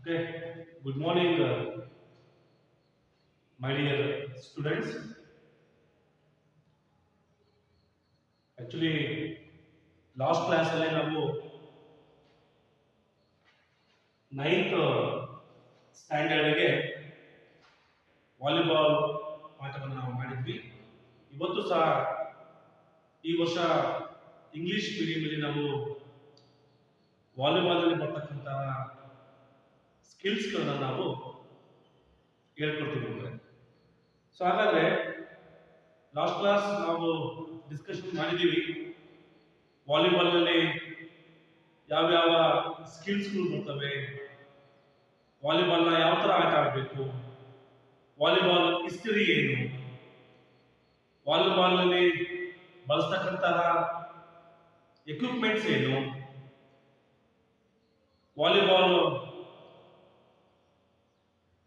Okay, good morning, my dear students. Actually, last class ಅಲ್ಲಿ ನಾವು ninth ಸ್ಟ್ಯಾಂಡರ್ಡ್ಗೆ volleyball ಪಾಠವನ್ನು ನಾವು ಮಾಡಿದ್ವಿ. ಇವತ್ತು ಸಹ ಈ ವರ್ಷ ಇಂಗ್ಲಿಷ್ ಮೀಡಿಯಂನಲ್ಲಿ ನಾವು ವಾಲಿಬಾಲ್ನಲ್ಲಿ ಬರ್ತಕ್ಕಂತಹ ಸ್ಕಿಲ್ಸ್ಗಳನ್ನ ನಾವು ಹೇಳ್ಕೊಡ್ತೀವಿ ಅಂದರೆ. ಸೊ ಹಾಗಾದ್ರೆ ಲಾಸ್ಟ್ ಕ್ಲಾಸ್ ನಾವು ಡಿಸ್ಕಷನ್ ಮಾಡಿದ್ದೀವಿ ವಾಲಿಬಾಲ್ನಲ್ಲಿ ಯಾವ್ಯಾವ ಸ್ಕಿಲ್ಸ್ಗಳು ಬರ್ತವೆ, ವಾಲಿಬಾಲ್ನ ಯಾವ ಥರ ಆಟ ಆಡಬೇಕು, ವಾಲಿಬಾಲ್ ಹಿಸ್ಟರಿ ಏನು, ವಾಲಿಬಾಲ್ನಲ್ಲಿ ಬಳಸ್ತಕ್ಕಂತಹ ಎಕ್ವಿಪ್ಮೆಂಟ್ಸ್ ಏನು, ವಾಲಿಬಾಲ್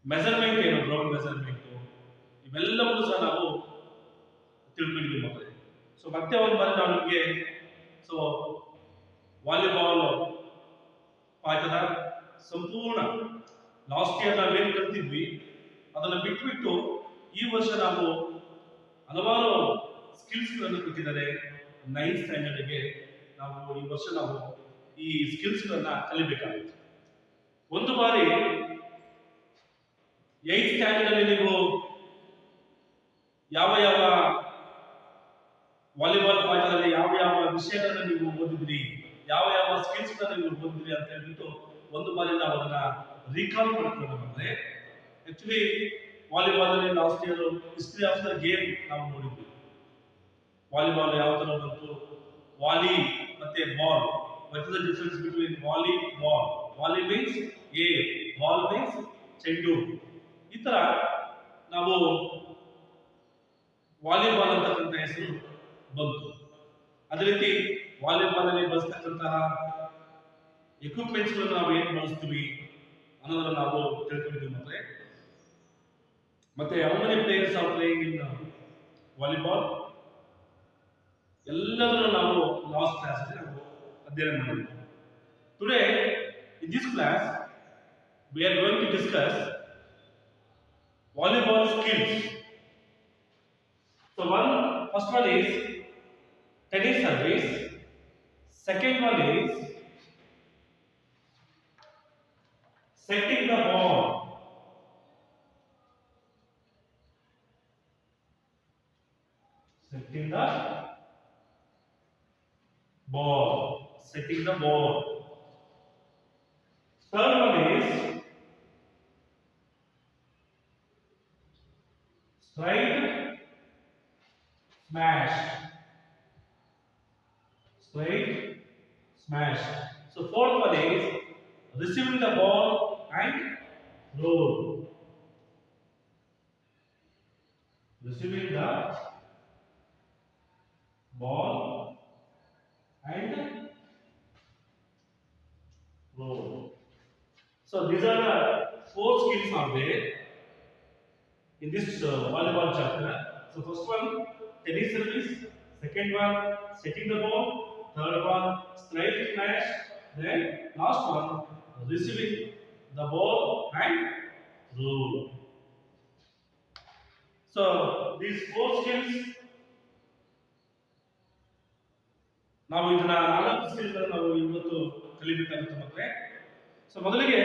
ಮೆಜರ್ಮೆಂಟ್ ಏನು, ಗ್ರೌಂಡ್ ಮೆಜರ್ಮೆಂಟ್, ಇವೆಲ್ಲವನ್ನೂ ಸಹ ನಾವು ತಿಳ್ಕೊಂಡಿದ್ವಿ ಮಕ್ಕಳೇ. ಸೊ ಮತ್ತೆ ಒಂದು ಬಾರಿ ನಾವು ನಿಮಗೆ ವಾಲಿಬಾಲ್ ಪಾಠದ ಸಂಪೂರ್ಣ ಲಾಸ್ಟ್ ಇಯರ್ ನಾವೇನು ಕಲ್ತಿದ್ವಿ ಅದನ್ನು ಬಿಟ್ಬಿಟ್ಟು ಈ ವರ್ಷ ನಾವು ಹಲವಾರು ಸ್ಕಿಲ್ಸ್ಗಳನ್ನು ಕೊಟ್ಟಿದ್ದಾರೆ. ನೈನ್ತ್ ಸ್ಟ್ಯಾಂಡರ್ಡ್ಗೆ ನಾವು ಈ ವರ್ಷ ನಾವು ಈ ಸ್ಕಿಲ್ಸ್ಗಳನ್ನ ಕಲಿಬೇಕಾಗುತ್ತೆ. ಒಂದು ಬಾರಿ ಏಯ್ತ್ ಸ್ಟ್ಯಾಂಡರ್ಡ್ ಅಲ್ಲಿ ನೀವು ಯಾವ ಯಾವ ವಾಲಿಬಾಲ್ ಪಾಠದಲ್ಲಿ ಯಾವ ಯಾವ ವಿಷಯಗಳನ್ನ ನೀವು ಓದಿದ್ರಿ, ಯಾವ ಯಾವ ಸ್ಕಿಲ್ಸ್ ನೀವು ಓದಿದ್ರಿ ಅಂತ ಹೇಳ್ಬಿಟ್ಟು ಒಂದು ಬಾರಿ ನಾವು ಅದನ್ನ ರೀಕಾಲ್ ಮಾಡ್ಕೊಂಡು ಬಂದ್ರೆ, ಆಕ್ಚುಲಿ ವಾಲಿಬಾಲ್ ಅಲ್ಲಿ last year history of the game ನಾವು ನೋಡಿದ್ವಿ. ವಾಲಿಬಾಲ್ ಯಾವ ತರ ಬಂತು, ವಾಲಿ ಮತ್ತೆ ball, what is the difference between volley ball, volley means air, ball means ಚೆಂಡು. ಈ ತರ ನಾವು ವಾಲಿಬಾಲ್ ಅಂತಕ್ಕಂಥ ಹೆಸರು ಬಂತು. ಅದೇ ರೀತಿ ವಾಲಿಬಾಲ್ ಅಲ್ಲಿ ಬಳಸ್ತಕ್ಕಂತಹ ಎಕ್ವಿಪ್ಮೆಂಟ್ಸ್ ಗಳನ್ನು ನಾವು ಏನು ಬಳಸ್ತೀವಿ ಅನ್ನೋದನ್ನ ನಾವು ತಿಳ್ಕೊಂಡಿದ್ದೀವಿ ಮತ್ತೆ how many players are playing in volleyball ಎಲ್ಲದನ್ನು ನಾವು ಲಾಸ್ಟ್ ಕ್ಲಾಸ್ ಅಲ್ಲಿ ನಾವು ಅಧ್ಯಯನ ಮಾಡಿದ್ವಿ. Today in this class we are going to discuss volleyball skills. So first one is tennis service, second one is setting the ball, setting the ball, third one is strike, smash. So fourth one is receiving the ball and roll. Receiving the ball and roll. So these are the four skills are there in this volleyball chapter. So first one tennis service, second one setting the ball, third one strike, smash, then last one receiving the ball and roll. So these four skills ನಾವು ಇದನ್ನ ನಾಲ್ಕು skills ನಾವು ಇವತ್ತು ಕಲಿಬೇಕಾಗುತ್ತೆ ಮಕ್ಕಳೇ. So ಮೊದಲಿಗೆ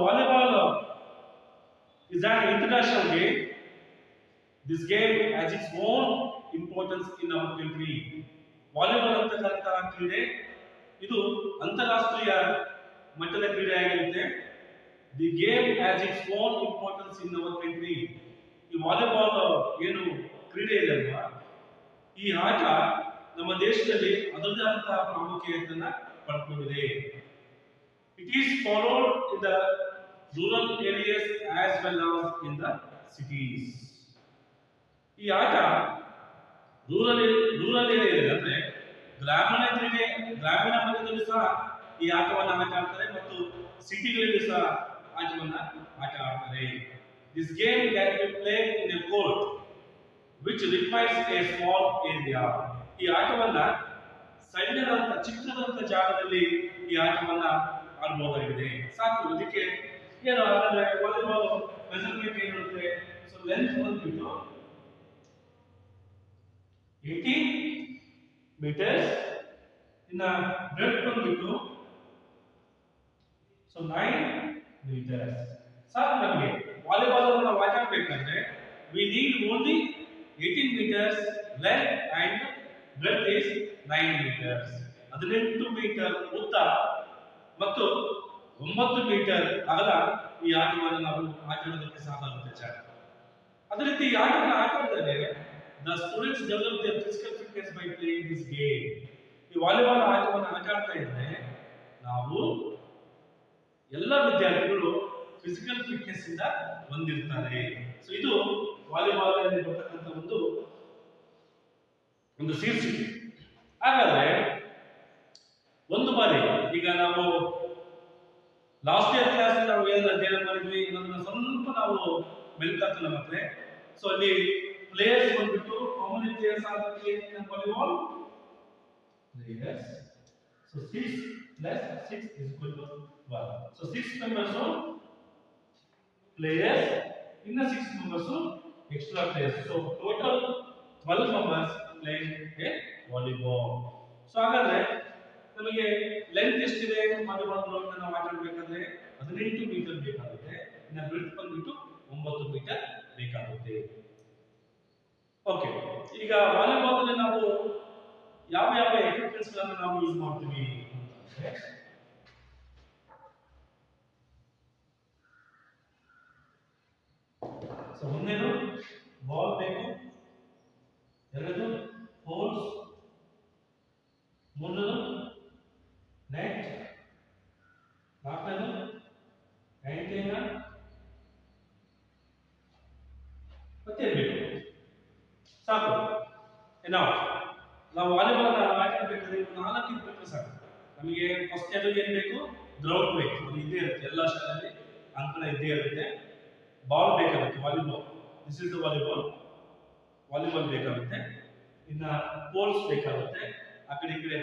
volleyball is an international game. This game has its own importance in our country. Volleyball ಅಂತಕ್ಕಂಥ ಕ್ರೀಡೆ ಇದು ಅಂತಾರಾಷ್ಟ್ರೀಯ ಮಟ್ಟದ ಕ್ರೀಡೆ ಆಗಿರುತ್ತೆ. The game has its own importance in our country. ಈ ವಾಲಿಬಾಲ್ ಏನು ಕ್ರೀಡೆ ಇದೆ ಅಲ್ವಾ, ಈ ಆಟ ನಮ್ಮ ದೇಶದಲ್ಲಿ ಅದರದೇ ಆದಂತಹ ಪ್ರಾಮುಖ್ಯತೆಯನ್ನ ಪಡ್ಕೊಂಡಿದೆ. It is followed in the rural areas as well as in the cities. ಈ ಆಟ ರೂರಲ್ ಏರಿಯಾದಲ್ಲಿ ಅಂದ್ರೆ ಗ್ರಾಮೀಣ ಮಟ್ಟದಲ್ಲಿ ಸಹ ಈ ಆಟವನ್ನು ಆಟ ಆಡ್ತಾರೆ ಮತ್ತು ಸಿಟಿಗಳಲ್ಲಿ ಸಹ ಆಟವನ್ನು ಆಟ ಆಡ್ತಾರೆ. This game can be played in a court which requires A small area. ಈ ಆಟವನ್ನ ಸಣ್ಣದಂತ ಚಿಕ್ಕದಂತ ಜಾಗದಲ್ಲಿ ಈ ಆಟವನ್ನ ಆಡಬಹುದಾಗಿದೆ. ಸಾಕು. ಇದಕ್ಕೆ ಏನು ಹಾಗಾದ್ರೆ ವಾಲಿಬಾಲ್ ಮೆಜರ್ಮೆಂಟ್ ಏನಿರುತ್ತೆ? ಸೊ ಲೆಂತ್ ಬಂದ್ಬಿಟ್ಟು 18 ಮೀಟರ್ಸ್, ಇನ್ನ ಬ್ರೆಡ್ತ್ ಬಂದ್ಬಿಟ್ಟು ಸೊ 9 ಮೀಟರ್ಸ್. ಸಾಕು. ನಮಗೆ ವಾಲಿಬಾಲ್ ಅನ್ನು ನಾವು ಆಟ ಆಡಬೇಕಾದ್ರೆ we need only 18 meters length and breadth is 9 meters. 18 metre ಉದ್ದ ಮತ್ತು 9 ಮೀಟರ್ ಅಗಲ ಈ ಆಟವನ್ನು ನಾವು ಆಟ ಆಡೋದಕ್ಕೆ ಸಾಕಾಗುತ್ತೆ ಸರ್. ಅದೇ ರೀತಿ ಈ ಆಟವನ್ನು ಆಟ ಆಡಿದರೆ the students develop their physical fitness by playing this game. ಈ ವಾಲಿಬಾಲ್ ಆಟವನ್ನು ಆಟ ಆಡ್ತಾ ಇದ್ರೆ ನಾವು ಎಲ್ಲ ವಿದ್ಯಾರ್ಥಿಗಳು ಫಿಸಿಕಲ್ ಫಿಟ್ನೆಸ್ ಇಂದ ಹೊಂದಿರ್ತಾರೆ. ಸೊ ಇದು ವಾಲಿಬಾಲ್ ಅಲ್ಲಿ ಬರ್ತಕ್ಕಂಥ ಒಂದು ಶೀರ್ಷಿಕೆ. ಹಾಗಾದ್ರೆ ಒಂದು ಬಾರಿ ಈಗ ನಾವು ಲಾಸ್ಟ್ ಇಯರ್ ಕ್ಲಾಸ್ ನಾವು ಏನು ಅಧ್ಯಯನ ಮಾಡಿದ್ವಿ ಅನ್ನೋದನ್ನ ಸ್ವಲ್ಪ ನಾವು ಮೆಲ್ಕಾಕಲ್ಲ ಮಕ್ಕಳೇ. ಸೊ ಅಲ್ಲಿ ಪ್ಲೇಯರ್ಸ್ ಬಂದ್ಬಿಟ್ಟು how many players are playing in volleyball? Players. So 6 plus 6 is equal to 12. So 6 members of players, in 6 members of extra players. So total 12 members playing a volleyball. So ಹಾಗಾದ್ರೆ ನಮಗೆ length ಎಷ್ಟಿದೆ volleyball ground ನಾವು ಆಟ ಆಡಬೇಕಾದ್ರೆ 18 metre ಬೇಕಾಗುತ್ತೆ. ಇನ್ನು breadth ಬಂದ್ಬಿಟ್ಟು 9 metre ಬೇಕಾಗುತ್ತೆ. Okay. ಈಗ ವಾಲಿಬಾಲ್ ಅಲ್ಲಿ ನಾವು ಯಾವ ಯಾವ ಎಕ್ವಿಪ್ಮೆಂಟ್ಸ್ ಗಳನ್ನು ನಾವು ಯೂಸ್ ಮಾಡ್ತೀವಿ ಅಂತಂದ್ರೆ ಸೊ ಒಂದೇನು ಬಾಲ್ ಬೇಕು, ಎರಡನೇದು ಹೋಲ್ಸ್, ಮೂರನೇದು ನೆಟ್, ನಾಲ್ಕನೇದು ಆಂಟೆನಾ, ಮತ್ತೆ ಬೇಕು. ಸಾಕು. ನಾವು ವಾಲಿಬಾಲ್ ಆಟ ಆಡಬೇಕಾದ್ರೆ 4 ಇದ್ಬಿಟ್ರೆ ಸಾಕು. ನಮಗೆ ಫಸ್ಟ್ ಏನ್ ಬೇಕು? ಗ್ರೌಂಡ್ ಬೇಕು. ಅದು ಇದ್ದೇ ಇರುತ್ತೆ ಎಲ್ಲ ಶಾಲೆಯಲ್ಲಿ, ಅಂಕಣ ಇದ್ದೇ ಇರುತ್ತೆ. ಬಾಲ್ ಬೇಕಾಗುತ್ತೆ, volleyball. This is the volleyball ಬೇಕಾಗುತ್ತೆ. ಇನ್ನ ಪೋಲ್ಸ್ ಬೇಕಾಗುತ್ತೆ, ಆ ಕಡೆ ಈ ಕಡೆ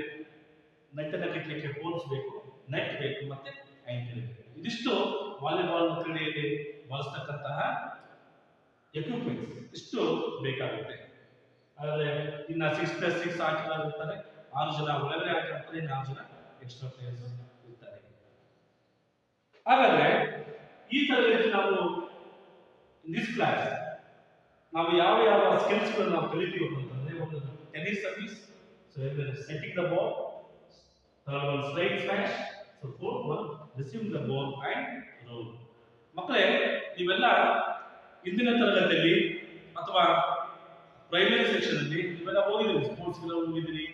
ನೆಟ್ಟನ್ನ ಕಟ್ಟಲಿಕ್ಕೆ ಪೋಲ್ಸ್ ಬೇಕು, ನೆಟ್ ಬೇಕು, ಮತ್ತೆ ಆಂಟೆನಾ ಬೇಕು. ಇದಿಷ್ಟು ವಾಲಿಬಾಲ್ ಕ್ರೀಡೆಯಲ್ಲಿ ಬಳಸ್ತಕ್ಕಂತಹ ಎಕ್ವಿಪ್ಮೆಂಟ್ಸ್ ಇಷ್ಟು ಬೇಕಾಗುತ್ತೆ. ಆದರೆ ಇನ್ನ 6+6 ಆಟಗಾರರು ಇರ್ತಾರೆ, 6 ಜನ ಒಳಗಡೆ ಆಟ ಆಡ್ತಾರೆ, 4 ಜನ ಎಕ್ಸ್ಟ್ರಾ ಪ್ಲೇಯರ್ಸ್ ಇರ್ತಾರೆ. ಹಾಗಾದ್ರೆ ಈ ತರಗತಿ ನಾವು ದಿಸ್ ಕ್ಲಾಸ್ ನಾವು ಯಾವ ಯಾವ ಸ್ಕಿಲ್ಸ್ ಗಳನ್ನು ನಾವು ಕಲಿತೀವಿ ಅಂತಂದ್ರೆ, ಒಂದು tennis service, so setting the ball, third one straight smash, so fourth one receiving the ball and roll. ಮಕ್ಕಳೇ, ನೀವೆಲ್ಲ ಇಂದಿನ ತರಗತಿಯಲ್ಲಿ ಅಥವಾ ಪ್ರೈಮರಿ ಸೆಕ್ಷನ್ ಅಲ್ಲಿ ನೀವೆಲ್ಲ ಹೋಗಿದ್ದೀರಿ, ಸ್ಪೋರ್ಟ್ಸ್ ಗೆಲ್ಲ ಹೋಗಿದ್ದೀರಿ,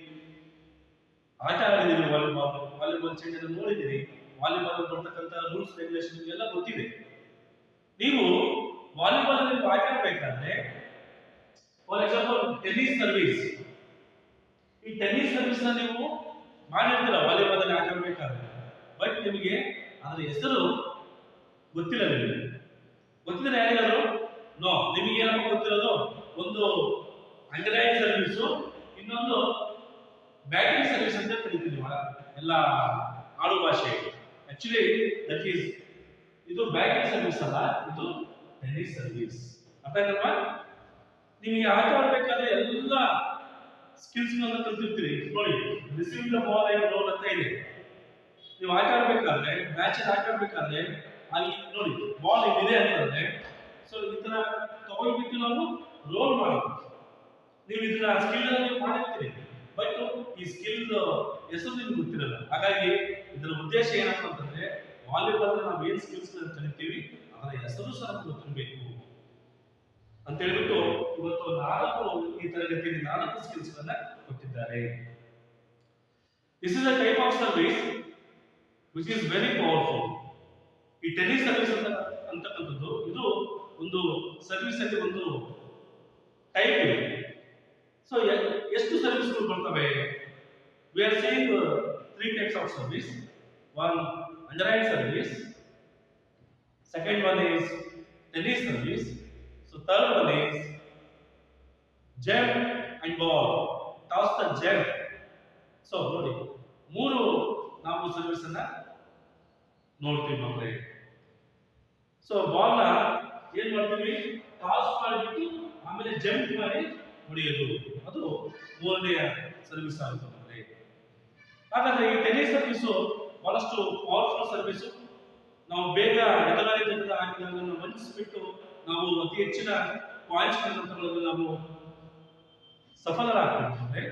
ಆಟ ಆಡಿದ್ದೀರಿ, ವಾಲಿಬಾಲ್ ಚೆಂಡನ್ನು ನೋಡಿದ್ದೀರಿ, ವಾಲಿಬಾಲ್ ಬರ್ತಕ್ಕಂಥ ರೂಲ್ಸ್ ರೆಗ್ಯುಲೇಷನ್ ಎಲ್ಲ ಗೊತ್ತಿದೆ. ನೀವು ವಾಲಿಬಾಲ್ ಅಲ್ಲಿ ಆಟ ಆಡಬೇಕಾದ್ರೆ ಫಾರ್ ಎಕ್ಸಾಂಪಲ್ ಟೆನ್ನಿಸ್ ಸರ್ವಿಸ್, ಈ ಟೆನ್ನಿಸ್ ಸರ್ವಿಸ್ ನ ನೀವು ಮಾಡಿರ್ತೀರ ವಾಲಿಬಾಲ್ ಅಲ್ಲಿ ಆಟ ಆಡಬೇಕಾದ್ರೆ, ಬಟ್ ನಿಮಗೆ ಅದರ ಹೆಸರು ಗೊತ್ತಿಲ್ಲ. ನಿಮಗೆ ಗೊತ್ತಿದ್ರೆ ಯಾರಿಗಾದ್ರು ನೋ, ನಿಮಗೆ ಏನಪ್ಪ ಗೊತ್ತಿರೋದು? ಒಂದು ಅಂಡರ್ಹ್ಯಾಂಡ್ ಸರ್ವಿಸ್, ಇನ್ನೊಂದು ಬ್ಯಾಟಿಂಗ್ ಸರ್ವಿಸ್ ಅಂತ ಕರಿತೀವಿ ಎಲ್ಲ ಆಡು ಭಾಷೆ. ಆಕ್ಚುಲಿ ದಟ್ ಈಸ್ ಇದು ಬ್ಯಾಟಿಂಗ್ ಸರ್ವಿಸ್ ಅಲ್ಲ, ಇದು ಟೆನ್ನಿಸ್ ಸರ್ವಿಸ್. ಅರ್ಥ ಆಯ್ತಲ್ವಾ? ನಿಮಗೆ ಆಟ ಆಡಬೇಕಾದ್ರೆ ಎಲ್ಲ ಸ್ಕಿಲ್ಸ್ ಕಲ್ತಿರ್ತೀರಿ. ನೋಡಿ, receiving the ball and roll ಅಂತ ಇದೆ. ನೀವು ಆಟ ಆಡಬೇಕಾದ್ರೆ, ಮ್ಯಾಚ್ ಆಟ ಆಡಬೇಕಾದ್ರೆ ಅಲ್ಲಿ ನೋಡಿ ಬಾಲ್ ಇದೆ ಅಂತಂದ್ರೆ, ಸೊ ಈ ತರ ತಗೊಂಡ್ಬಿಟ್ಟು ನಾವು ರೋಲ್ ಮಾಡ್ತೀವಿ. ನೀವು ಇದನ್ನ ಸ್ಕಿಲ್ ನೀವು ಮಾಡಿರ್ತೀರಿ, ಬಟ್ ಈ ಸ್ಕಿಲ್ ಹೆಸರು ನಿಮ್ಗೆ ಗೊತ್ತಿರಲ್ಲ. ಹಾಗಾಗಿ ಇದರ ಉದ್ದೇಶ ಏನಪ್ಪ ಅಂತಂದ್ರೆ, ವಾಲಿಬಾಲ್ ನಾವು ಏನ್ ಸ್ಕಿಲ್ಸ್ ಕಲಿತೀವಿ ಅದರ ಹೆಸರು ಸಹ ಗೊತ್ತಿರಬೇಕು ಅಂತ ಹೇಳ್ಬಿಟ್ಟು ಇವತ್ತು 4 ಈ ತರಗತಿಯಲ್ಲಿ 4 ಸ್ಕಿಲ್ಸ್ ಗಳನ್ನ ಕೊಟ್ಟಿದ್ದಾರೆ. This is a type of service which is very powerful. ಈ ಟೆನ್ನಿಸ್ ಸರ್ವಿಸ್ ಅಂತಕ್ಕಂಥದ್ದು ಇದು ಒಂದು ಸರ್ವಿಸ್ ಅಲ್ಲಿ ಒಂದು ಟೈಪ್ ಇದೆ. ಸೊ ಎಷ್ಟು ಸರ್ವಿಸ್ಗಳು ಬರ್ತವೆ? We are saying 3 types of service. One underhand service, second one is tennis service, so third one is jump and ball, toss the jump. So ನೋಡಿ, 3 ನಾವು ಸರ್ವಿಸ್ ಅನ್ನ ನೋಡ್ತೀವಿ ಮಕ್ಕಳೇ. ಸೊ ಬಾಲ್ ನ ಏನ್ ಮಾಡ್ತೀವಿ, ಟಾಸ್ ಮಾಡಿಬಿಟ್ಟು ಆಮೇಲೆ ಜಂಪ್ ಮಾಡಿ ಹೊಡೆಯೋದು, ಅದು ಮೂರನೆಯ ಸರ್ವಿಸ್ ಆಗುತ್ತೆ ಮಕ್ಕಳೇ. ಹಾಗಾದ್ರೆ ಈ ಟೆನ್ನಿಸ್ ಸರ್ವಿಸು ಬಹಳಷ್ಟು ಪವರ್ಫುಲ್ ಸರ್ವಿಸು. ನಾವು ಬೇಗ ಎದುರಾಳಿ ತಂಡದ ಆಟಗಾರರನ್ನು ವಂಚಿಸಿಬಿಟ್ಟು ನಾವು ಅತಿ ಹೆಚ್ಚಿನ ಪಾಯಿಂಟ್ಸ್ ಗಳನ್ನು ತಗೊಳ್ಳಲು ನಾವು ಸಫಲರಾಗ್ತೇವೆ.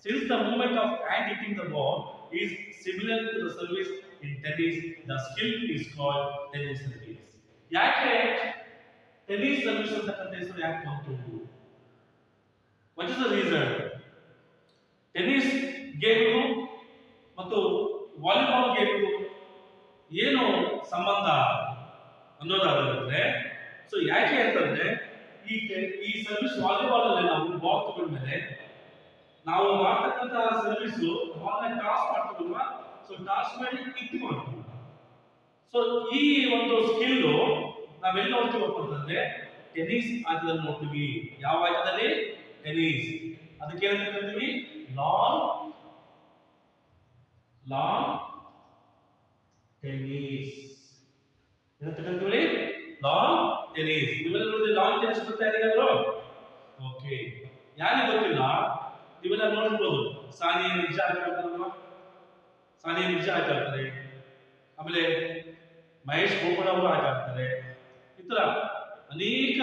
Since the movement of hand hitting the ball is similar to the service in tennis, the skill is called tennis service. ಯಾಕೆ ಟೆನ್ನಿಸ್ ಸರ್ವಿಸ್ ಅಂತ ಹೆಸರು ಯಾಕೆ ಬಂತು? What is the reason? Tennis ಗೇಮ್ಗೂ ಮತ್ತು ವಾಲಿಬಾಲ್ ಗೇಮ್ಗೂ ಏನು ಸಂಬಂಧ ಅನ್ನೋದಾದ್ರೆ, ಸೊ ಯಾಕೆ ಅಂತಂದ್ರೆ ಈ ಸರ್ವಿಸ್ ವಾಲಿಬಾಲ್ ಅಲ್ಲಿ ನಾವು ಬಾಲ್ ತಗೊಂಡ್ಮೇಲೆ ನಾವು ಮಾಡ್ತಕ್ಕಂತಹ ಸರ್ವಿಸ್ ಬಾಲ್ ನ ಟಾಸ್ ಮಾಡ್ತೀವಲ್ವಾ, ಸೊ ಟಾಸ್ ಮಾಡಿ ಕಿಕ್ ಮಾಡ್ತೀವಿ. ಸೊ ಈ ಒಂದು ಸ್ಕಿಲ್ ನಾವೆಲ್ಲಿ ನೋಡ್ತೀವಪ್ಪ ಅಂತಂದ್ರೆ ಟೆನ್ನಿಸ್ ಆಟದಲ್ಲಿ ನೋಡ್ತೀವಿ. ಯಾವ ಆಟದಲ್ಲಿ? ಟೆನ್ನಿಸ್. ಅದಕ್ಕೆ ಏನಂತ ಕರಿತೀವಿ? ಲಾನ್ ಟೆನ್ನಿಸ್ ಏನಂತ ಕರಿತೀವಿ? Lawn tennis. ಇವೆಲ್ಲ ನೋಡಿದ್ರೆ ಲಾನ್ ಟೆನ್ನಿಸ್ ಗೊತ್ತಾ ಯಾರಿಗಾದ್ರು? ಓಕೆ, ಯಾರಿಗೆ ಗೊತ್ತಿಲ್ಲ ನೀವೆಲ್ಲ ನೋಡಿರ್ಬೋದು. ಸಾನಿಯಾ ಮಿರ್ಜಾ ಆಟ ಆಡ್ತಾರಲ್ವಾ, ಸಾನಿಯಾ ಮಿರ್ಜಾ ಆಟ ಆಡ್ತಾರೆ, ಆಮೇಲೆ ಮಹೇಶ್ ಭೂಪಡ್ ಅವರು ಆಟ ಆಡ್ತಾರೆ. ಈ ತರ ಅನೇಕ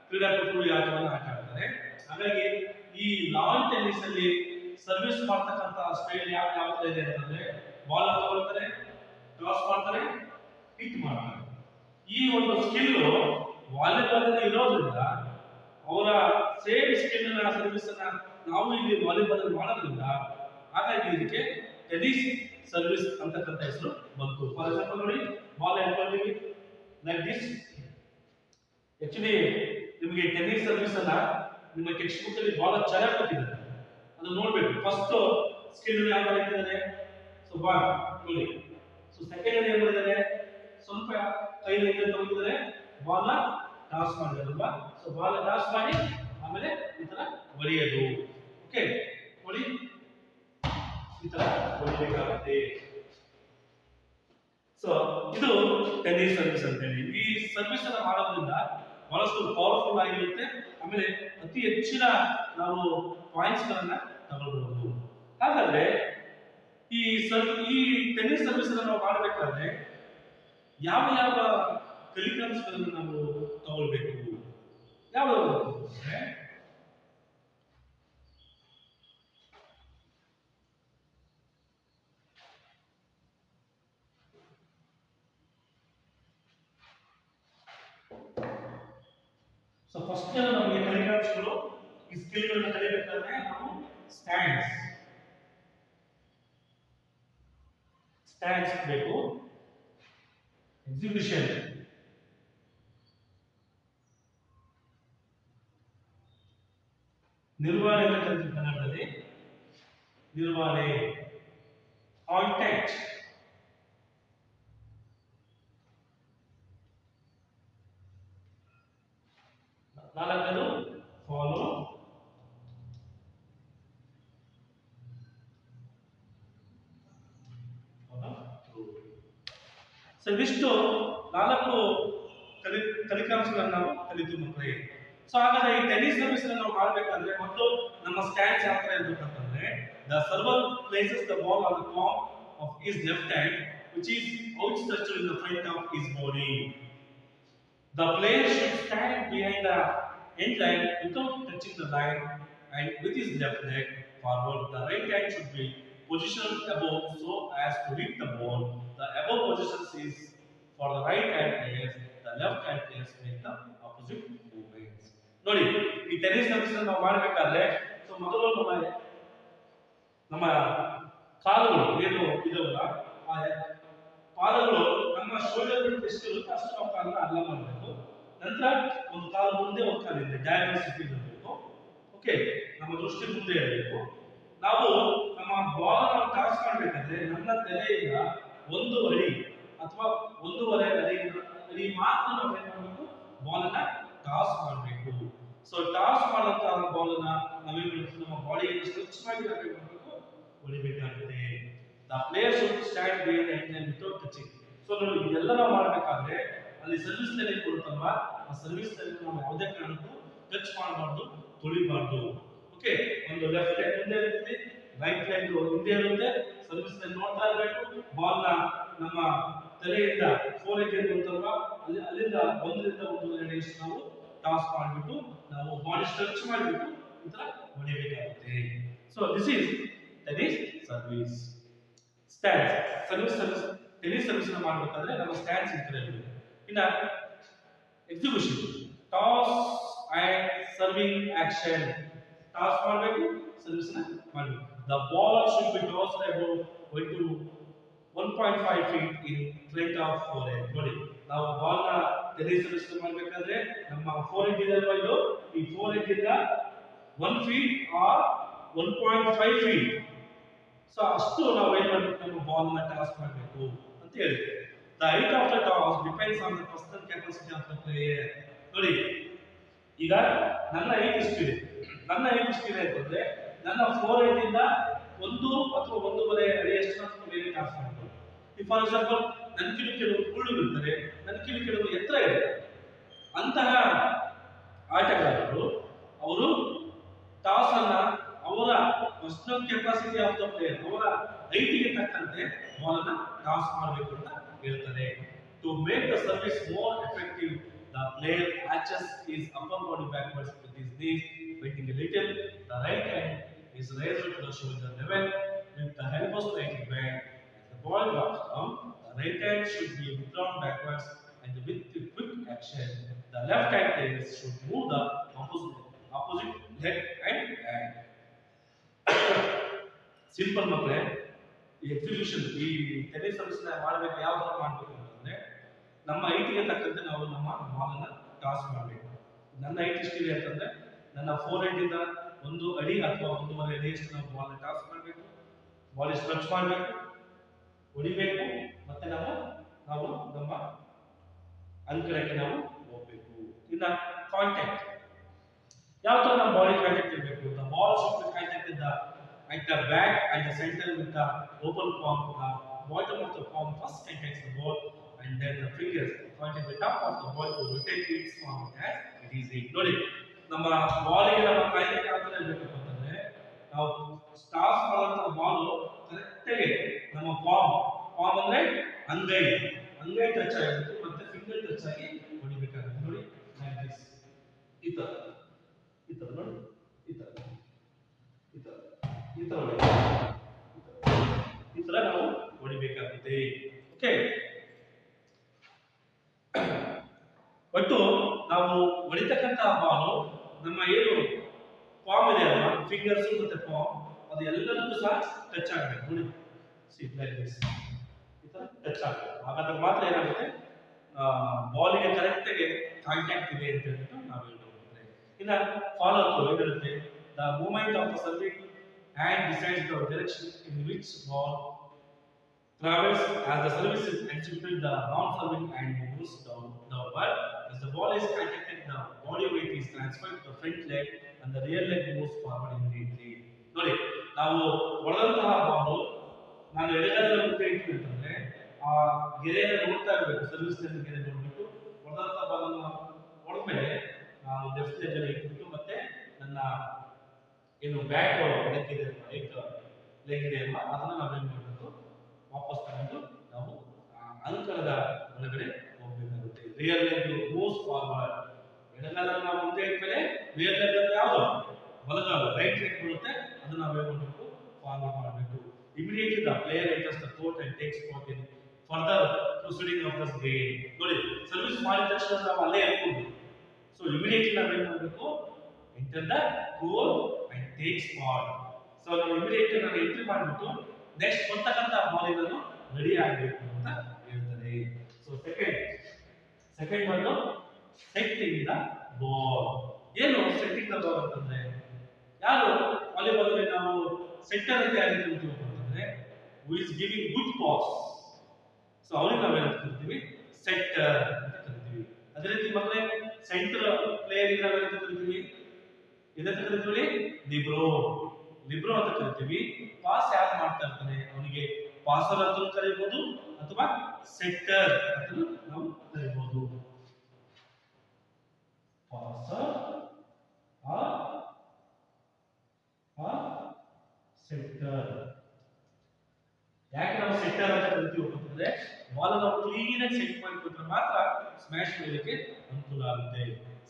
ಕ್ರೀಡಾಪಟುಗಳು ಈ ಆಟವನ್ನು ಆಟ ಆಡ್ತಾರೆ. ಹಾಗಾಗಿ ಈ ಲಾನ್ ಟೆನ್ನಿಸ್ ಅಲ್ಲಿ ಸರ್ವಿಸ್ ಮಾಡ್ತಕ್ಕಂಥ ಸ್ಟೈಲ್ ಯಾವ ಇದೆ ಅಂತಂದ್ರೆ ಬಾಲ್ ತಗೊಳ್ತಾರೆ, ಟಾಸ್ ಮಾಡ್ತಾರೆ, ಹಿಟ್ ಮಾಡ್ತಾರೆ. ಈ ಒಂದು ಸ್ಕಿಲ್ ವಾಲಿಬಾಲ್ ಅಲ್ಲಿ ಇರೋದ್ರಿಂದ ಅವರ ಸೇಮ್ ಸ್ಕಿಲ್ ನ ಸರ್ವಿಸ್ ಅನ್ನ ನಾವು ಇಲ್ಲಿ ವಾಲಿಬಾಲ್ ಅಲ್ಲಿ ಮಾಡೋದ್ರಿಂದ ಹಾಗಾಗಿ ಇದಕ್ಕೆ ಟೆನ್ನಿಸ್ ಸರ್ವಿಸ್ ಅಂತಕ್ಕಂಥ ಹೆಸರು ಬಂತು. ಫಾರ್ ಎಕ್ಸಾಂಪಲ್ ನೋಡಿ, ಬಾಲ್ ಹೇಳ್ಕೊಳ್ತೀವಿ ಲೈಕ್ ದಿಸ್. ಆಕ್ಚುಲಿ ನಿಮಗೆ ಟೆನ್ನಿಸ್ ಸರ್ವಿಸ್ ಅನ್ನ ನಿಮ್ಮ ಟೆಕ್ಸ್ಟ್ ಬುಕ್ ಅಲ್ಲಿ ಬಹಳ ಚೆನ್ನಾಗಿ ಕೊಟ್ಟಿದ್ದಾರೆ, ಅದು ನೋಡ್ಬೇಕು. ಫಸ್ಟ್ ಸ್ಕಿಲ್ ಯಾವ ಇದ್ದಾರೆ, ಸೊ ಬಾಲ್ ನೋಡಿ. ಸೊ ಸೆಕೆಂಡ್ ಏನ್ ಮಾಡಿದ್ದಾರೆ, ಸ್ವಲ್ಪ ಕೈಯಲ್ಲಿ ತಗೊಂಡಿದ್ದಾರೆ, ಬಾಲ್ ನ ಟಾಸ್ ಮಾಡಿದಾರಲ್ವಾ, ಸೊ ಬಾಲ್ ಟಾಸ್ ಮಾಡಿ ಆಮೇಲೆ ಈ ತರ ಹೊಡೆಯೋದು. ಓಕೆ ನೋಡಿ, ಈ ತರ ಹೊಡಿಬೇಕಾಗುತ್ತೆ. ಸೊ ಇದು ಟೆನ್ನಿಸ್ ಸರ್ವಿಸ್ ಅಂತ ಹೇಳಿ. ಈ ಸರ್ವಿಸ್ ಅನ್ನ ಮಾಡೋದ್ರಿಂದ ಬಹಳಷ್ಟು ಪವರ್ಫುಲ್ ಆಗಿರುತ್ತೆ, ಆಮೇಲೆ ಅತಿ ಹೆಚ್ಚಿನ ನಾವು ಪಾಯಿಂಟ್ಸ್ ಗಳನ್ನ ತಗೊಳ್ಬಹುದು. ಹಾಗಾದ್ರೆ ಈ ಟೆನ್ನಿಸ್ ಸರ್ವಿಸ್ ಅನ್ನ ನಾವು ಮಾಡಬೇಕಾದ್ರೆ ಯಾವ ಯಾವ ಕಲಿಕಾಂಶಗಳನ್ನು ನಾವು ತಗೊಳ್ಬೇಕು? ಯಾವ ಸೊ ಫಸ್ಟ್ ನಮಗೆ ಕಲಿಕಾಂಶಗಳು, ಈ ಸ್ಕಿಲ್ಗಳನ್ನು ಕಲಿಬೇಕಾದ್ರೆ ನಾವು ಸ್ಟ್ಯಾಂಡ್ಸ್ ಬೇಕು, ಎಕ್ಸಿಬಿಷನ್, ನಿರ್ವಹಣೆ ಅಂತ ಕರೀತೀವಿ ಕನ್ನಡದಲ್ಲಿ, ನಿರ್ವಹಣೆ, ಕಾಂಟ್ಯಾಕ್ಟ್, ನಾಲ್ಕನೇದು ಫಾಲೋ, ಸೊ ಇವಿಷ್ಟು ನಾಲ್ಕು ಕಲಿಕಾಂಶಗಳನ್ನು ನಾವು ಕಲಿತೀವಿ ಮಕ್ಕಳೇ. ಸೊ ಹಾಗಾದ್ರೆ ಈ ಟೆನ್ನಿಸ್ ಸರ್ವಿಸ್ ನಾವು ಮಾಡಬೇಕಾದ್ರೆ ಮೊದಲು ನಮ್ಮ ಸ್ಟ್ಯಾಂಡ್ಸ್ ಯಾವ ತರ ಇರಬೇಕಂತಂದ್ರೆ, the server places the ball on the palm of his left hand which is outstretched in the front of his body. The player should stand behind the end line without touching the line and with his left leg forward. The right hand should be positioned above so as to hit the ball. The above position is for the right hand players. The left hand players make the opposite movements. ನೋಡಿ, ಈ tennis service ನಾವು ಮಾಡಬೇಕಾದ್ರೆ so ಮೊದಲು ನಮ್ಮ ಕಾಲುಗಳು ಏನು ಇದಾವಲ್ಲ, ಆ ಪಾದಗಳು ನಮ್ಮ ಶೋಲ್ಡರ್ ಬಿಟ್ಟು ಎಷ್ಟು ಇರುತ್ತೆ ಅಷ್ಟು ನಾವು ಕಾಲನ್ನ ಅಗಲ ಮಾಡಬೇಕು. ನಂತರ ಒಂದು ಕಾಲು ಮುಂದೆ, ಒಂದು ಕಾಲು ಹಿಂದೆ, ಡಯಾಗ್ನಲ್ ಇರಬೇಕು. ಓಕೆ, ನಮ್ಮ ದೃಷ್ಟಿ ಮುಂದೆ ಇರಬೇಕು. ನಾವು ನಮ್ಮ ಬಾಲ್ ಅನ್ನು ಟಾಸ್ ಮಾಡಬೇಕಾದ್ರೆ ನನ್ನ ತಲೆಯಿಂದ 1 ಅಡಿ ಅಥವಾ 1.5 ಅಡಿ ಮಾತ್ರ ನಾವು ಏನು ಮಾಡಬೇಕು, ಬಾಲ್ ಅನ್ನ ಟಾಸ್ ಮಾಡಬೇಕು. ಸೊ ಟಾಸ್ ಮಾಡುವಂತಹ ಬಾಲ್ ಅನ್ನ ನಾವೇನು ಮಾಡಬೇಕು, ನಮ್ಮ ಬಾಡಿಯನ್ನು ಸ್ಟ್ರೆಚ್ ಮಾಡಿ ಮಾಡಬೇಕು, ಹೊಡಿಬೇಕಾಗುತ್ತೆ. The player should stand behind the end line without touching. So ನೋಡಿ ಇದೆಲ್ಲ ನಾವು ಮಾಡಬೇಕಾದ್ರೆ ಅಲ್ಲಿ ಸರ್ವಿಸ್ ಲೈನ್ ಕೊಡುತ್ತಲ್ವಾ, ಆ ಸರ್ವಿಸ್ ಲೈನ್ ನಾವು ಯಾವುದೇ ಕಾರಣಕ್ಕೂ ಟಚ್ ಮಾಡಬಾರ್ದು, ತೊಳಿಬಾರ್ದು. ಓಕೆ, ಒಂದು ಲೆಫ್ಟ್ ಲೈನ್ ಮುಂದೆ ಇರುತ್ತೆ, ರೈಟ್ ಲೈನ್ ಹಿಂದೆ ಇರುತ್ತೆ. ಸರ್ವಿಸ್ ಲೈನ್ ನೋಡ್ತಾ ಇರಬೇಕು. ಬಾಲ್ ನ ನಮ್ಮ ತಲೆಯಿಂದ ಫೋರ್ ಹೆಡ್ ಇರುತ್ತಲ್ವಾ, ಅಲ್ಲಿಂದ ಒಂದರಿಂದ ಒಂದೂವರೆ ಇಷ್ಟು ನಾವು ಟಾಸ್ ಮಾಡಿಬಿಟ್ಟು ನಾವು ಬಾಡಿ ಸ್ಟ್ರೆಚ್ ಮಾಡಿಬಿಟ್ಟು ಈ ತರ ಹೊಡಿಬೇಕಾಗುತ್ತೆ. So this is tennis service. Stance tennis service ಮಾಡಬೇಕಾದ್ರೆ ನಮ್ಮ ಸ್ಟ್ಯಾನ್ಸ್ ಈ ತರ ಇರಬೇಕು. ಇನ್ನ execution, toss and serving action. Toss ಮಾಡಬೇಕು, ಸರ್ವಿಸ್ ನ ಮಾಡಬೇಕು. The ball should be tossed about 1.5 feet in front of forehead. ನೋಡಿ ನಾವು ಬಾಲ್ ನ ಟೆನ್ನಿಸ್ ಸರ್ವಿಸ್ ಮಾಡಬೇಕಾದ್ರೆ ನಮ್ಮ ಫೋರ್ಹೆಡ್ ಇದೆ ಅಲ್ವಾ, ಇದು ಈ ಫೋರ್ಹೆಡ್ ಇಂದ 1 feet or 1.5 feet, ಸೊ ಅಷ್ಟು ನಾವು ಏನು ಮಾಡಬೇಕು, ನಮ್ಮ ಬಾಲ್ ನ ಟಾಸ್ ಮಾಡಬೇಕು ಅಂತ ಹೇಳಿದೆ. The height of the toss depends on the personal capacity of the player. ನೋಡಿ ಈಗ ನನ್ನ ಹೈಟ್ ಇಷ್ಟಿದೆ, ಅಂತಂದ್ರೆ ನನ್ನ ಫೋರ್ಹೆಡ್ ಇಂದ 1 ಅಥವಾ 1.5 ಅಡಿಯಷ್ಟು ನಾನು ಬೇರೆ ಟಾಸ್ ಮಾಡಬಹುದು. ಫಾರ್ ಎಕ್ಸಾಂಪಲ್ ನನ್ನ ಕೆಲವು ಹುಳುಗಳು ಇರ್ತಾರೆ, ನನ್ನ ಕೆಲವು ಎತ್ತರ ಇದೆ, ಅಂತಹ ಆಟಗಾರರು ಅವರು ಟಾಸ್ ಅನ್ನ ಅವರ personal capacity of the player, ಅವರ ಹೈಟಿಗೆ ತಕ್ಕಂತೆ ಬಾಲ್ ಅನ್ನ ಟಾಸ್ ಮಾಡಬೇಕು ಅಂತ ಹೇಳ್ತಾರೆ. To make the service more effective, the player arches his upper body backwards with his knees bending a little. The right hand is raised to the shoulder level with the elbow slightly bent. As the ball drops down, the right hand should be withdrawn backwards, and with the quick action, the left hand player should move the opposite leg and hand. Simple ಮಕ್ಕಳೇ, ಈ execution ಈ tennis service ನ ಮಾಡಬೇಕು. ಯಾವ ತರ ಮಾಡಬೇಕು ಅಂತಂದ್ರೆ ನಮ್ಮ ಹೈಟಿಗೆ ತಕ್ಕಂತೆ ನಾವು ನಮ್ಮ ಬಾಲ್ ಅನ್ನ ಟಾಸ್ ಮಾಡಬೇಕು. ನನ್ನ ಹೈಟ್ ಎಷ್ಟಿದೆ ಅಂತಂದ್ರೆ ನನ್ನ ಫೋರ್ಹೆಡ್ ಇಂದ 1 ಅಡಿ ಅಥವಾ 1.5 ಅಡಿಯಷ್ಟು ನಾವು ಬಾಲ್ ನ ಟಾಸ್ ಮಾಡಬೇಕು, ಬಾಲ್ ಸ್ಟ್ರೆಚ್ ಮಾಡಬೇಕು, ಹೊಡಿಬೇಕು, ಮತ್ತೆ ನಾವು ನಮ್ಮ ಅಂಕಣಕ್ಕೆ ನಾವು ಹೋಗಬೇಕು. ಇನ್ನ ಕಾಂಟ್ಯಾಕ್ಟ್, ಯಾವ ತರ ನಮ್ಮ ಬಾಡಿ ಕಾಂಟ್ಯಾಕ್ಟ್ ಇರಬೇಕು. The ball should B contact at the back and the center with the open palm. The bottom of the palm first contacts the ball, and then the fingers point at the top of the ball to rotate its form as it is in. ನೋಡಿ ನಮ್ಮ ball ಗೆ ನಮ್ಮ contact ಯಾವ ತರ ಇರಬೇಕು ಅಂತಂದ್ರೆ ನಾವು toss ಮಾಡುವಂತ ಬಾಲ್ ಕರೆಕ್ಟ್ ಆಗಿ ನಮ್ಮ ಪಾಮ್ ಅಂದ್ರೆ ಅಂಗೈ ಟಚ್ ಆಗಬೇಕು, ಮತ್ತೆ ಫಿಂಗರ್ ಟಚ್ ಆಗಿ ಹೊಡಿಬೇಕಾಗುತ್ತೆ. ನೋಡಿ ಲೈಕ್ ದಿಸ್, ಈ ತರ ನೋಡಿ, ಈ ತರ ನಾವು ಹೊಡಿಬೇಕಾಗುತ್ತೆ. ಓಕೆ, ಒಟ್ಟು ನಾವು ಹೊಡಿತಕ್ಕಂತ ಬಾಲು ನಮ್ಮ ಏನು ಪಾಮ್ ಇದೆ ಅಲ್ವಾ, ಫಿಂಗರ್ಸ್ ಮತ್ತೆ ಪಾಮ್, ಅದು ಎಲ್ಲದಕ್ಕೂ ಸಹ ಟಚ್ ಆಗಬೇಕು. ನೋಡಿ ಈ ತರ ಟಚ್ ಆಗಬೇಕು. ಹಾಗಾದ್ರೆ ಮಾತ್ರ ಏನಾಗುತ್ತೆ, ಬಾಲಿಗೆ ಕರೆಕ್ಟ್ ಆಗಿ ಕಾಂಟ್ಯಾಕ್ಟ್ ಇದೆ ಅಂತ ಹೇಳ್ಬಿಟ್ಟು ನಾವು ಹೇಳ್ಬೋದು. ಇನ್ನ ಫಾಲೋ ಅಪ್ ಏನಿರುತ್ತೆ, the movement of the serving hand decides the direction in which ball travels. As the service is executed, the non-serving hand moves downward. As the ball is contacted, the body weight is transferred to the front leg and the rear leg moves forward immediately. ನೋಡಿ ನಾವು ಹೊಡೆದಂತಹ ಬಾಲು ನಾನು ಎಡಗೈಯಲ್ಲಿ ಮುಂದೆ ಇಟ್ಟು ಅಂತಂದ್ರೆ ಆ ಗೆರೆಯನ್ನು ನೋಡ್ತಾ ಇರಬೇಕು, ಸರ್ವಿಸ್ ಲೈನ್ ಗೆರೆ ನೋಡ್ಬಿಟ್ಟು ಹೊಡೆದಂತಹ ಬಾಲನ್ನು ಹೊಡೆದ್ಮೇಲೆ ನಾನು ಲೆಫ್ಟ್ ಲೆಗ್ ಅಲ್ಲಿ ಇಟ್ಬಿಟ್ಟು ಮತ್ತೆ ನನ್ನ ಏನು ಬ್ಯಾಕ್ ಲೆಗ್ ಇದೆ ಅಲ್ವಾ, ಅದನ್ನ ನಾವೇನು ಮಾಡಬೇಕು, ವಾಪಸ್ ತಗೊಂಡು ನಾವು ಅಂಕಣದ ಒಳಗಡೆ ಹೋಗ್ಬೇಕಾಗುತ್ತೆ. ರಿಯರ್ ಲೆಗ್ ಮೂವ್ಸ್ ಫಾರ್ವರ್ಡ್, ಎಡಗಾಲನ್ನು ನಾವು ಮುಂದೆ ಇಟ್ಮೇಲೆ ರಿಯರ್ ಲೆಗ್ ಅಂದ್ರೆ ಯಾವುದು, ಬಲಗಾಲ ರೈಟ್ ಲೆಗ್ ಬರುತ್ತೆ, ಅದನ್ನ ನಾವೇನು ಮಾಡಬೇಕು, ಫಾರ್ವರ್ಡ್ ಮಾಡಬೇಕು. Immediately the player enters the court and takes part in further proceeding of the game. ನೋಡಿ ಸರ್ವಿಸ್ ಮಾಡಿದ ತಕ್ಷಣ ನಾವು ಅಲ್ಲೇ ಇರ್ಬೋದು. ಸೊ ಇಮಿಡಿಯೇಟ್ಲಿ ನಾವೇನು ಮಾಡಬೇಕು, enter the court and takes part. So ನಾವು ಇಮಿಡಿಯೇಟ್ಲಿ ನಾವು ಎಂಟ್ರಿ ಮಾಡಿಬಿಟ್ಟು ನೆಕ್ಸ್ಟ್ ಬರ್ತಕ್ಕಂತ ಬಾಲಿಂಗ್ ಅನ್ನು ರೆಡಿ ಆಗಬೇಕು ಅಂತ ಹೇಳ್ತಾರೆ. ಸೊ ಸೆಕೆಂಡ್ ಒಂದು ಸೆಟ್ಟಿಂಗ್ ದ ಬಾಲ್. ಏನು ಸೆಟ್ಟಿಂಗ್ ದ ಬಾಲ್ ಅಂತಂದ್ರೆ, ಯಾರು ವಾಲಿಬಾಲ್ ಅಲ್ಲಿ ನಾವು ಸೆಟ್ಟರ್ ಅಂತ ಯಾರು ಕರಿತೀವಿ ಅಂತಂದ್ರೆ who is giving good pass. So ಅವರಿಗೆ ನಾವೇನಂತ ಕರಿತೀವಿ, ಸೆಟ್ಟರ್ ಅಂತ ಕರಿತೀವಿ. ಅದೇ ರೀತಿ ಮಕ್ಕಳೇ ಸೆಂಟರ್ ಪ್ಲೇಯರ್ ಇಂದ ನಾವೇನಂತ ಕರಿತೀವಿ, ಇದಕ್ಕೆ ಕರಿತೀವಿ ಲಿಬ್ರೋ ಅಂತ ಕರಿತೀವಿ. ಪಾಸ್ ಯಾರು ಮಾಡ್ತಾ ಇರ್ತಾನೆ ಅವನಿಗೆ ಪಾಸರ್ ಅಂತ ಕರೀಬಹುದು ಅಥವಾ ಸೆಟ್ಟರ್ ಅಂತ ನಾವು ಕರೀಬಹುದು. ಪಾಸರ್ ಆ ಸೆಟ್ಟರ್. ಯಾಕೆ ನಾವು ಸೆಟ್ಟರ್ ಅಂತ ಕರಿತೀವಿ ಅಂತಂದ್ರೆ ಬಾಲ್ ನಾವು ಕ್ಲೀನ್ ಆಗಿ ಸೆಟ್ ಮಾಡಿ ಕೊಟ್ಟರೆ ಮಾತ್ರ ಸ್ಮ್ಯಾಶ್ ಮಾಡಲಿಕ್ಕೆ ಅನುಕೂಲ ಆಗುತ್ತೆ.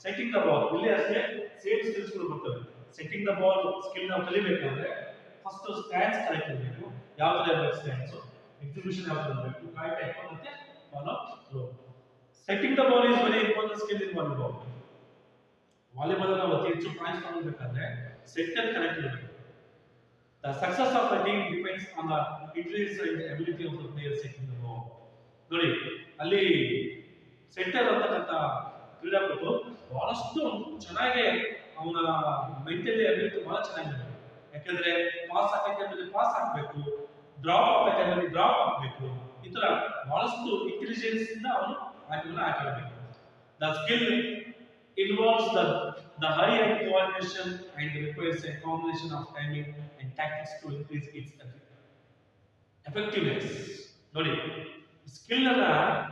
ಸೆಟ್ಟಿಂಗ್ ದ ಬಾಲ್ ಇಲ್ಲಿ ಅಷ್ಟೇ ಸೇಮ್ ಸ್ಕಿಲ್ಸ್ ಗಳು ಬರ್ತವೆ. ಸೆಟ್ಟಿಂಗ್ ದ ಬಾಲ್ ಸ್ಕಿಲ್ ನಾವು ಕಲಿಬೇಕಾದ್ರೆ ಫಸ್ಟ್ ಸ್ಟ್ಯಾನ್ಸ್ ಕರೆಕ್ಟ್ ಇರಬೇಕು. ಯಾವ ತರ ಇರಬೇಕು ಸ್ಟ್ಯಾನ್ಸ್, ಎಕ್ಸಿಕ್ಯೂಷನ್ ಯಾವ ತರ ಇರಬೇಕು, ಕರೆಕ್ಟ್ ಟೈಪ್ ಮತ್ತೆ follow through. Setting the ball is very important skill in volleyball. Volleyball ನಾವು ಅತಿ ಹೆಚ್ಚು ಪಾಯಿಂಟ್ಸ್ ತಗೊಳ್ಬೇಕಾದ್ರೆ ಸೆಟ್ಟರ್ ಕರೆಕ್ಟ್ ಇರಬೇಕು. The success of the team depends on the intelligence and ability of the player setting the ball. ನೋಡಿ ಅಲ್ಲಿ setter ಅಂತಕ್ಕಂಥ ಕ್ರೀಡಾಪಟು ಬಹಳಷ್ಟು ಚೆನ್ನಾಗಿ ಅವನ ಮೆಂಟಲಿ ಅಬಿಲಿಟಿ ಬಹಳ ಚೆನ್ನಾಗಿದೆ. ಯಾಕಂದ್ರೆ ಪಾಸ್ ಹಾಕಕ್ಕೆ ಪಾಸ್ ಹಾಕಬೇಕು, ಡ್ರಾಪ್ ಹಾಕಕ್ಕೆ ಡ್ರಾಪ್ ಹಾಕಬೇಕು, ಈ ತರ ಬಹಳಷ್ಟು ಇಂಟೆಲಿಜೆನ್ಸ್ ಇಂದ ಅವನು ಆಟವನ್ನು ಆಡಬೇಕು. The skill involves the high-end coordination and requires a combination of timing and tactics to increase its effectiveness. ನೋಡಿ ಸ್ಕಿಲ್ ಅನ್ನ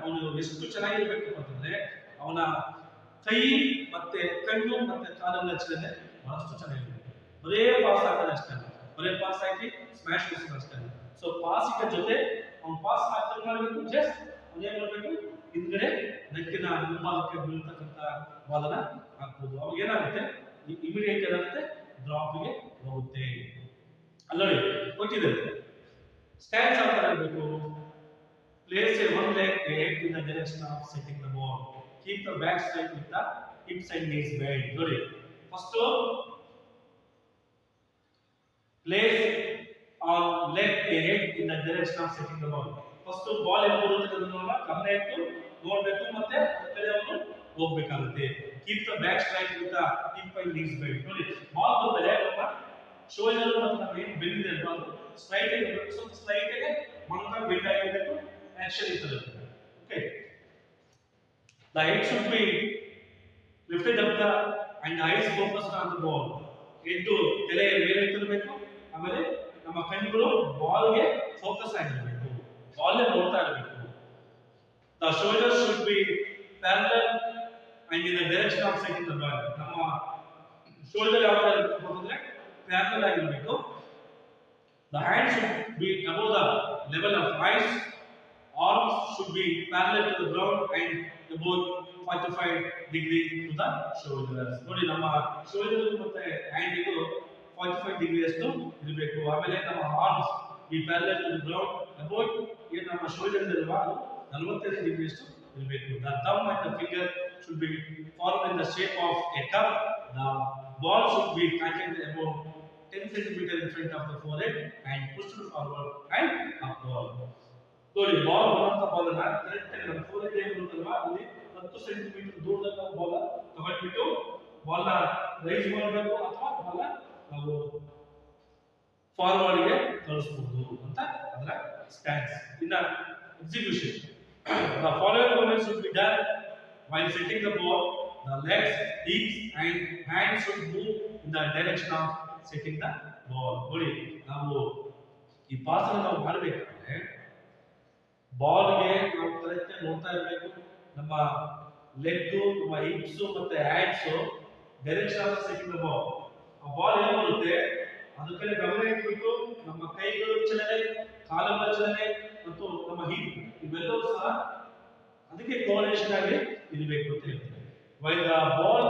ಅವನು ಎಷ್ಟು ಚೆನ್ನಾಗಿರ್ಬೇಕು ಅಂತಂದ್ರೆ ಅವನ ಕೈ ಮತ್ತೆ ಕಣ್ಣು ಮತ್ತೆ ಕಾಲನ್ನ ಚಲನೆ ಬಹಳಷ್ಟು ಚೆನ್ನಾಗಿರ್ಬೇಕು. ಬರೇ ಪಾಸ್ ಹಾಕೋದು ಅಷ್ಟೇ, ಬರೇ ಪಾಸ್ ಹಾಕಿ ಸ್ಮ್ಯಾಶ್ ಕೊಡ್ಸೋದು ಅಷ್ಟೇ. ಸೊ ಪಾಸಿನ ಜೊತೆ ಅವನು ಪಾಸ್ ಹಾಕ್ತಾ ಮಾಡಬೇಕು, ಜಸ್ಟ್ ಅದೇನ್ ಮಾಡಬೇಕು, ಹಿಂದ್ಗಡೆ ನೆಕ್ಕಿನ ಮುಂಭಾಗಕ್ಕೆ ಬೀಳ್ತಕ್ಕಂಥ ಬಾಲನ್ನ ಹಾಕ್ಬೋದು. ಅವಾಗ ಏನಾಗುತ್ತೆ, ಇಮಿಡಿಯೇಟ್ ಏನಾಗುತ್ತೆ, ಡ್ರಾಪ್ಗೆ ಹೋಗುತ್ತೆ. ಅಲ್ಲೋಡಿ ಕೊಟ್ಟಿದೆ ಸ್ಟ್ಯಾನ್ಸ್ ಯಾವ ತರ ಇರಬೇಕು. Place a one leg ahead in the direction of setting the ball. Keep the back straight with the hips and knees bent. ನೋಡಿ first place on leg ahead in the direction of setting the ball. First ball ಎಲ್ಲಿ ಬರುತ್ತೆ ಅನ್ನೋದನ್ನ ಗಮನ ಇಟ್ಟು ನೋಡಬೇಕು, ಮತ್ತೆ ಕಡೆಯವನು ಹೋಗಬೇಕಾಗುತ್ತೆ. Keep the back straight with the hip and knees bent. ನೋಡಿ ಬಾಲ್ ಬಂದರೆ ನಮ್ಮ ಶೋಲ್ಡರ್ ಮತ್ತು ನಮ್ಮ ಏನು ಬೆನ್ನಿದೆ ಅಲ್ವಾ ಅದು ಸ್ಟ್ರೈಟ್ ಆಗಿ ಇರಬೇಕು. ಸ್ವಲ್ಪ ಸ್ಟ್ರೈಟ್ ಆಗಿ ಮೊಣಕಾಲ ಬೆಂಡ್ ಆಗಿರಬೇಕು. Action is okay. The head should be lifted up and the eyes focused on the ball. ಎದ್ದು ತಲೆ ಮೇಲೆ ಇರಬೇಕು, ಆಮೇಲೆ ನಮ್ಮ ಕಣ್ಣುಗಳು ಬಾಲ್ ಗೆ ಫೋಕಸ್ ಆಗಿರಬೇಕು, ಬಾಲ್ ಗೆ ನೋಡ್ತಾ ಇರಬೇಕು. The shoulders should be parallel and in the direction of setting the ball. ನಮ್ಮ ಶೋಲ್ಡರ್ ಯಾವ ತರ ಇರಬೇಕು ಅಂದ್ರೆ ಪ್ಯಾರಲಲ್ ಆಗಿರಬೇಕು. The hand should be above the level of eyes. Arms should be parallel to the ground and about 45 degrees to the shoulders. ನೋಡಿ ನಮ್ಮ shoulder ಮತ್ತೆ hand ಇದು 45 ಡಿಗ್ರಿ ಅಷ್ಟು ಇರಬೇಕು. ಆಮೇಲೆ ನಮ್ಮ arms be parallel to the ground about ಏನು ನಮ್ಮ ಶೋಲ್ಡರ್ ಇರಲ್ವಾ ಅದು 45 ಡಿಗ್ರಿ ಅಷ್ಟು ಇರಬೇಕು. The thumb and the finger should be formed in the shape of a cup. The ball should be pointed about 10 cm in front of the forehead and pushed forward and upward. ನೋಡಿ ball ಬರುವಂತ ball ಅನ್ನ correct ಆಗಿ ನಮ್ಮ forehead ಏನು ಇರುತ್ತಲ್ವಾ ಅಲ್ಲಿ 10 centimetre ದೂರದಲ್ಲಿ ನಾವು ಬಾಲ್ ತಗೊಂಡ್ಬಿಟ್ಟು ಬಾಲ್ ನ ರೈಸ್ ಮಾಡಬೇಕು ಅಥವಾ ಬಾಲ್ ನಾವು ಫಾರ್ವರ್ಡ್ ಗೆ ಕಳಿಸಬಹುದು ಅಂತ ಅದರ ಸ್ಟ್ಯಾನ್ಸ್. ಇನ್ನ execution, the following movements should be done while setting the ball. The legs, hips and hands should move in the direction of setting the ball. ನೋಡಿ ನಾವು ಈ ಪಾಸ್ ಅನ್ನು ನಾವು ಮಾಡಬೇಕಾದ್ರೆ ಬಾಲ್ಗೆ ನಾವು ಕರೆಕ್ಟ್ ಆಗಿ ನೋಡ್ತಾ ಇರಬೇಕು. ನಮ್ಮ ಲೆಗ್, ನಮ್ಮ ಹಿಪ್ಸ್ ಮತ್ತೆ hands direction of setting the ball. ಆ ಬಾಲ್ ಏನು ಬರುತ್ತೆ ಅದ್ರ ಕಡೆ ಗಮನ ಇಟ್ಬಿಟ್ಟು ನಮ್ಮ ಕೈಗಳು ಚಲನೆ, ಕಾಲುಗಳ ಚಲನೆ ಮತ್ತು ನಮ್ಮ ಹಿಪ್ ಇವೆಲ್ಲವೂ ಸಹ ಅದಕ್ಕೆ ಕೋಆರ್ಡಿನೇಷನ್ ಆಗಿ ಇರಬೇಕು ಅಂತ ಹೇಳ್ತಾರೆ. While the ball,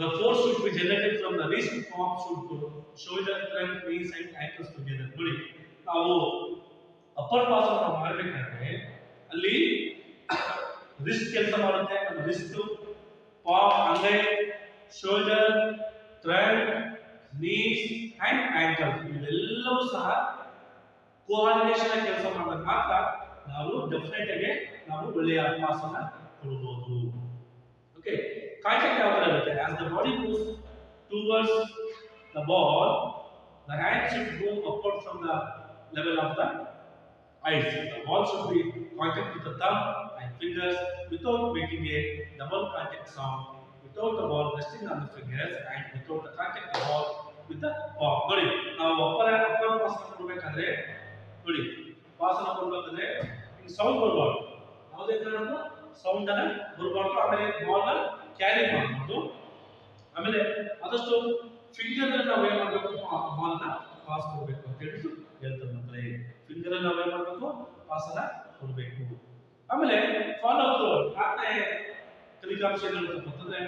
the force should be generated from the wrist, palm should go, shoulder, trunk, knees and ankles together. ನೋಡಿ ನಾವು ಅಪ್ಪರ್ ಪಾಸ್ ಅನ್ನು ಮಾಡಬೇಕಾದ್ರೆ ಅಲ್ಲಿ ರಿಸ್ಟ್ ಕೆಲಸ ಮಾಡುತ್ತೆ. ನಮ್ಮ ರಿಸ್ಟ್, ಪಾಮ್, ಅಂಗೈ, shoulder, trunk, knees and ankle ಇವೆಲ್ಲವೂ ಸಹ ಕೋಆರ್ಡಿನೇಷನ್ ಆಗಿ ಕೆಲಸ ಮಾಡಿದಾಗ ಮಾತ್ರ ನಾವು ಡೆಫಿನೆಟ್ ಆಗಿ ನಾವು ಒಳ್ಳೆಯ ಪಾಸ್ ಅನ್ನು ಕೊಡಬಹುದು. ಓಕೆ, ಕಾಂಟ್ಯಾಕ್ಟ್ ಯಾವ ತರ ಇರುತ್ತೆ? as the body moves towards the ball, the hand should move upward from the level of the eyes. The ball should be contact with the thumb and fingers without making a double contact sound, without the ball resting on the fingers and without the contact the ball with the palm. ನೋಡಿ ನಾವು upper pass ಅನ್ನು ಕೊಡಬೇಕಾದ್ರೆ ನೋಡಿ pass ಅನ್ನು ಕೊಡಬೇಕಾದ್ರೆ sound ಬರಬಾರ್ದು, ಯಾವುದೇ ಕಾರಣಕ್ಕೂ ಸೌಂಡ್ ಅನ್ನ ಬರಬಾರ್ದು. ಆಮೇಲೆ ಬಾಲ್ ಕ್ಯಾರಿ ಮಾಡಬಹುದು. ಆಮೇಲೆ ಆದಷ್ಟು ಫಿಂಗರ್ ನಾವು ಏನ್ ಮಾಡಬೇಕು, ಬಾಲ್ ನ ಪಾಸ್ ಕೊಡಬೇಕು ಅಂತ ಹೇಳ್ಬಿಟ್ಟು ಹೇಳ್ತಾರೆ ಮಕ್ಕಳೇ. ಫಿಂಗರ್ ನಾವು ಏನ್ ಮಾಡಬೇಕು, ಪಾಸ್ ಅನ್ನ ಕೊಡಬೇಕು. ಆಮೇಲೆ ಫಾಲೋ ಅಪ್, ನಾಲ್ಕನೇ ಫಲಿತಾಂಶ ಅಂತಂದ್ರೆ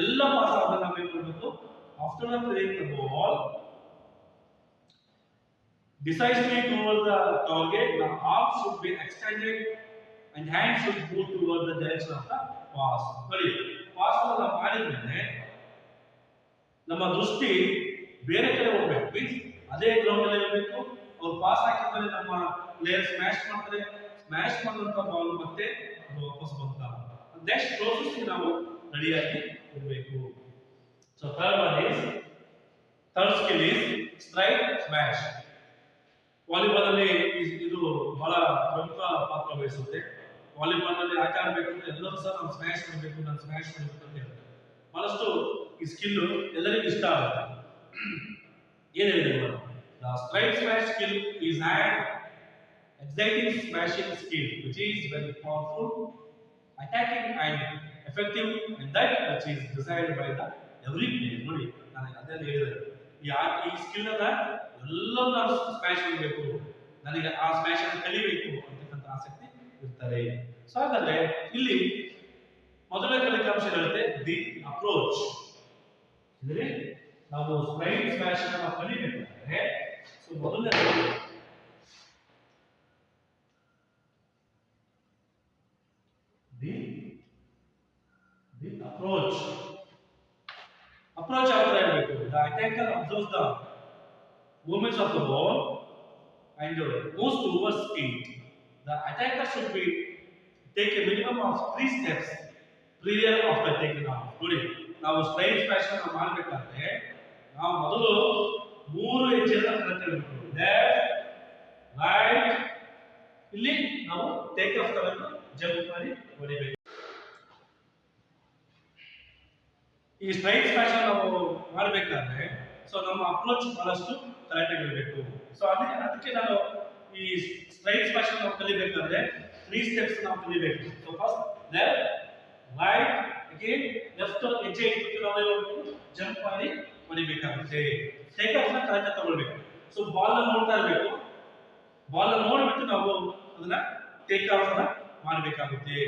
ಎಲ್ಲ ಪಾಸ್ ಆದ ನಾವು ಏನ್ ಮಾಡಬೇಕು, after playing the ball decisively towards the target, the arm should be extended and hand should move towards the direction of the pass. ನೋಡಿ, ಪಾಸ್ ಅನ್ನ ಮಾಡಿದ್ಮೇಲೆ ನಮ್ಮ ದೃಷ್ಟಿ ಬೇರೆ ಕಡೆ ಹೋಗ್ಬೇಕು, ಮೀನ್ಸ್ ಅದೇ ಗ್ರೌಂಡ್ ಅಲ್ಲಿ ಇರಬೇಕು. ಅವ್ರು ಪಾಸ್ ಹಾಕಿದ್ಮೇಲೆ ನಮ್ಮ ಪ್ಲೇಯರ್ ಸ್ಮ್ಯಾಶ್ ಮಾಡ್ತಾರೆ, ಸ್ಮ್ಯಾಶ್ ಮಾಡಿದಂತ ಬಾಲ್ ಮತ್ತೆ ಅದು ವಾಪಸ್ ಬರ್ತಾರೆ. ನೆಕ್ಸ್ಟ್ ಪ್ರೋಸೆಸ್ ನಾವು ರೆಡಿಯಾಗಿ ಇರಬೇಕು. So third skill is strike smash. Volleyball ಅಲ್ಲಿ ಇದು ಬಹಳ ಪ್ರಮುಖ ಪಾತ್ರ ವಹಿಸುತ್ತೆ. ವಾಲಿಬಾಲ್ ಅಲ್ಲಿ ಆಟ ಆಡಬೇಕಂದ್ರೆ ಎಲ್ಲರೂ ಸಹ ನಾವು ಸ್ಮ್ಯಾಶ್ ಮಾಡಬೇಕು, ನಾನು ಸ್ಮ್ಯಾಶ್ ಮಾಡಬೇಕು ಅಂತ ಹೇಳ್ತಾರೆ. ಬಹಳಷ್ಟು ಈ ಸ್ಕಿಲ್ ಎಲ್ಲರಿಗೂ ಇಷ್ಟ ಆಗುತ್ತೆ. ಏನ್ ಹೇಳಿದ್ರು, the strike smash skill is on exciting smashing skill which is very powerful, attacking and effective, and that which is desired by the every player. ನೋಡಿ, ನಾನು ಅದನ್ನ ಹೇಳಿದೆ, ಈ ಸ್ಕಿಲ್ ಅನ್ನ ಎಲ್ಲರೂ ನಾನು ಸ್ಮ್ಯಾಶ್ ಮಾಡಬೇಕು, ನನಗೆ ಆ ಸ್ಮ್ಯಾಶ್ ಅನ್ನು ಕಲಿಬೇಕು ಅಂತಕ್ಕಂಥ ಆಸಕ್ತಿ ಇರ್ತಾರೆ. ಸೊ ಹಾಗಾದ್ರೆ ಇಲ್ಲಿ ಮೊದಲನೇ ಫಲಿತಾಂಶ ಹೇಳುತ್ತೆ ದಿ ಅಪ್ರೋಚ್. ಅಂದ್ರೆ ನಾವು ಸ್ಟ್ರೈಕ್ ಸ್ಮ್ಯಾಶ್ ಅನ್ನು ಕಲಿಬೇಕಾದ್ರೆ ಸೊ ಮೊದಲನೇ the approach ಯಾವ ತರ ಇರಬೇಕು, the attacker observes the movements of the ball and moves towards it. The attacker should be take a minimum of 3 steps prior of the taking off. ನೋಡಿ, ನಾವು strike smash ಅನ್ನು ಮಾಡಬೇಕಾದ್ರೆ ನಾವು ಮೊದಲು 3 ಹೆಜ್ಜೆಗಳನ್ನು ಕರೆಕ್ಟ್ ಇರಬೇಕು. ಲೆಫ್ಟ್, ರೈಟ್, ಇಲ್ಲಿ ನಾವು ಟೇಕ್ ಆಫ್ ತಗೊಂಡು ಜಂಪ್ ಮಾಡಿ ಹೊಡಿಬೇಕು. ಈ ಸ್ಟ್ರೈಕ್ ಸ್ಮ್ಯಾಶ್ ನಾವು ಮಾಡಬೇಕಾದ್ರೆ ಸೊ ನಮ್ಮ ಅಪ್ರೋಚ್ ಬಹಳಷ್ಟು ಕರೆಕ್ಟ್ ಆಗಿರಬೇಕು. ಸೊ ಅದಕ್ಕೆ ನಾನು ಈ ಸ್ಟ್ರೈಕ್ ಸ್ಮ್ಯಾಶ್ ನಾವು ಕಲಿಬೇಕಾದ್ರೆ 3 ಸ್ಟೆಪ್ಸ್ ನಾವು ಕಲಿಬೇಕು. So first left, right, again left ಹೆಜ್ಜೆ ಇಟ್ಟು ನಾವು ಜಂಪ್ ಮಾಡಿ ಹೊಡಿಬೇಕಾಗುತ್ತೆ. ಟೇಕ್ ಆಫ್ ನ ಕರೆಕ್ಟ್ ಆಗಿ ತಗೊಳ್ಬೇಕು. ಸೊ ಬಾಲ್ ಅನ್ನು ನೋಡ್ತಾ ಇರಬೇಕು, ಬಾಲ್ ಅನ್ನು ನೋಡಿಬಿಟ್ಟು ನಾವು ಅದನ್ನ ಟೇಕ್ ಆಫ್ ಅನ್ನ ಮಾಡಬೇಕಾಗುತ್ತೆ.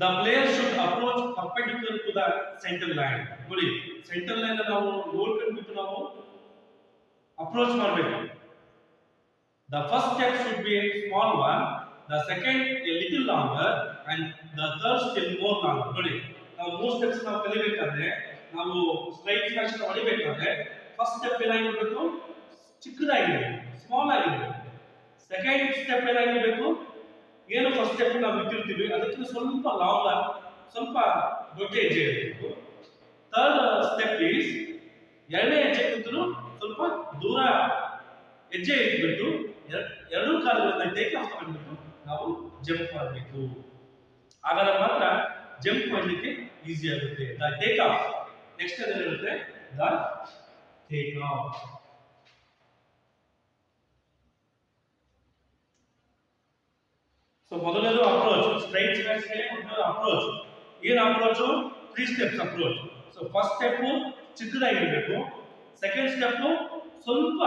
The player should approach perpendicular to the center line. ನೋಡಿ, ಸೆಂಟರ್ ಲೈನ್ ನಾವು ನೋಡ್ಕೊಂಡು ಬಿಟ್ಟು ನಾವು ಅಪ್ರೋಚ್ ಮಾಡಬೇಕು. The first step should be a small one, the second a little longer, and the third still more longer. ನೋಡಿ, ನಾವು 3 steps ನಾವು ಕಲಿಬೇಕಾದ್ರೆ, ನಾವು ಸ್ಟ್ರೈಕ್ ಸ್ಮ್ಯಾಶ್ ಅನ್ನು ಹೊಡಿಬೇಕಾದ್ರೆ ಫಸ್ಟ್ ಸ್ಟೆಪ್ ಏನಾಗಿರಬೇಕು, ಚಿಕ್ಕದಾಗಿರಬೇಕು, ಸ್ಮಾಲ್ ಆಗಿರಬೇಕು. ಸೆಕೆಂಡ್ ಸ್ಟೆಪ್ ಏನಾಗಿರಬೇಕು, ಏನು ಫಸ್ಟ್ ಸ್ಟೆಪ್ ನಾವು ಬಿಟ್ಟಿರ್ತೀವಿ ಅದಕ್ಕೆ ಸ್ವಲ್ಪ ಲಾಂಗ್, ಸ್ವಲ್ಪ ದೊಡ್ಡ ಹೆಜ್ಜೆ ಇರಬೇಕು. ಥರ್ಡ್ ಸ್ಟೆಪ್ ಈಸ್ ಎರಡನೇ ಹೆಜ್ಜೆಗಿಂತಲೂ ಸ್ವಲ್ಪ ದೂರ ಹೆಜ್ಜೆ ಇಟ್ಬಿಟ್ಟು ಎರಡೂ ಕಾಲುಗಳಿಂದ ಟೇಕ್ ಆಫ್ ಮಾಡಿಬಿಟ್ಟು ನಾವು ಜಂಪ್ ಮಾಡಬೇಕು. ಆಗ ಮಾತ್ರ ಜಂಪ್ ಮಾಡಲಿಕ್ಕೆ ಈಸಿ ಆಗುತ್ತೆ. The take off. ನೆಕ್ಸ್ಟ್ ಏನಿರುತ್ತೆ, ದ ಟೇಕ್ ಆಫ್. ಸೊ ಮೊದಲನೇದು ಅಪ್ರೋಚ್, ಸ್ಟ್ರೈಕ್ ಸ್ಮ್ಯಾಶ್ ಗೆ ಮೊದಲನೇದು ಅಪ್ರೋಚ್. ಏನು approach? 3 steps approach. So first step ಚಿಕ್ಕದಾಗಿರಬೇಕು, ಸೆಕೆಂಡ್ ಸ್ಟೆಪ್ ಸ್ವಲ್ಪ